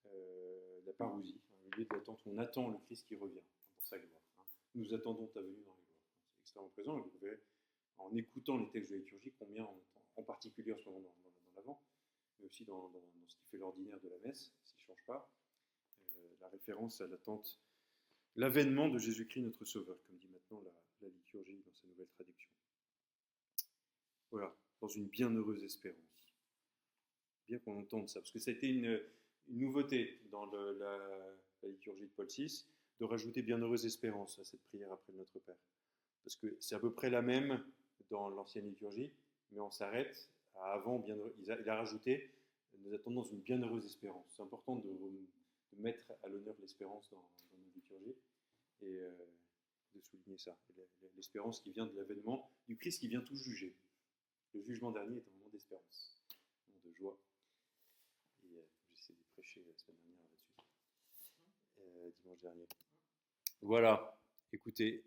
de la parousie, hein, le lieu de l'attente où on attend le Christ qui revient pour sa gloire. Hein. Nous attendons ta venue dans les gloires. C'est extrêmement présent, et vous verrez en écoutant les textes de la liturgie combien on entend, en particulier en ce moment dans l'Avent, mais aussi dans ce qui fait l'ordinaire de la messe, s'il ne change pas, la référence à l'attente, l'avènement de Jésus-Christ notre Sauveur, comme dit maintenant la liturgie dans sa nouvelle traduction. Voilà, dans une bienheureuse espérance. Bien qu'on entende ça, parce que ça a été une nouveauté dans la liturgie de Paul VI, de rajouter bienheureuse espérance à cette prière après le Notre Père. Parce que c'est à peu près la même dans l'ancienne liturgie, mais on s'arrête à avant, il a rajouté, nous attendons une bienheureuse espérance. C'est important de mettre à l'honneur l'espérance dans nos liturgies et de souligner ça. L'espérance qui vient de l'avènement du Christ qui vient tout juger. Le jugement dernier est un moment d'espérance, un moment de joie. Et j'essaie de prêcher la semaine dernière là-dessus, dimanche dernier. Voilà, écoutez,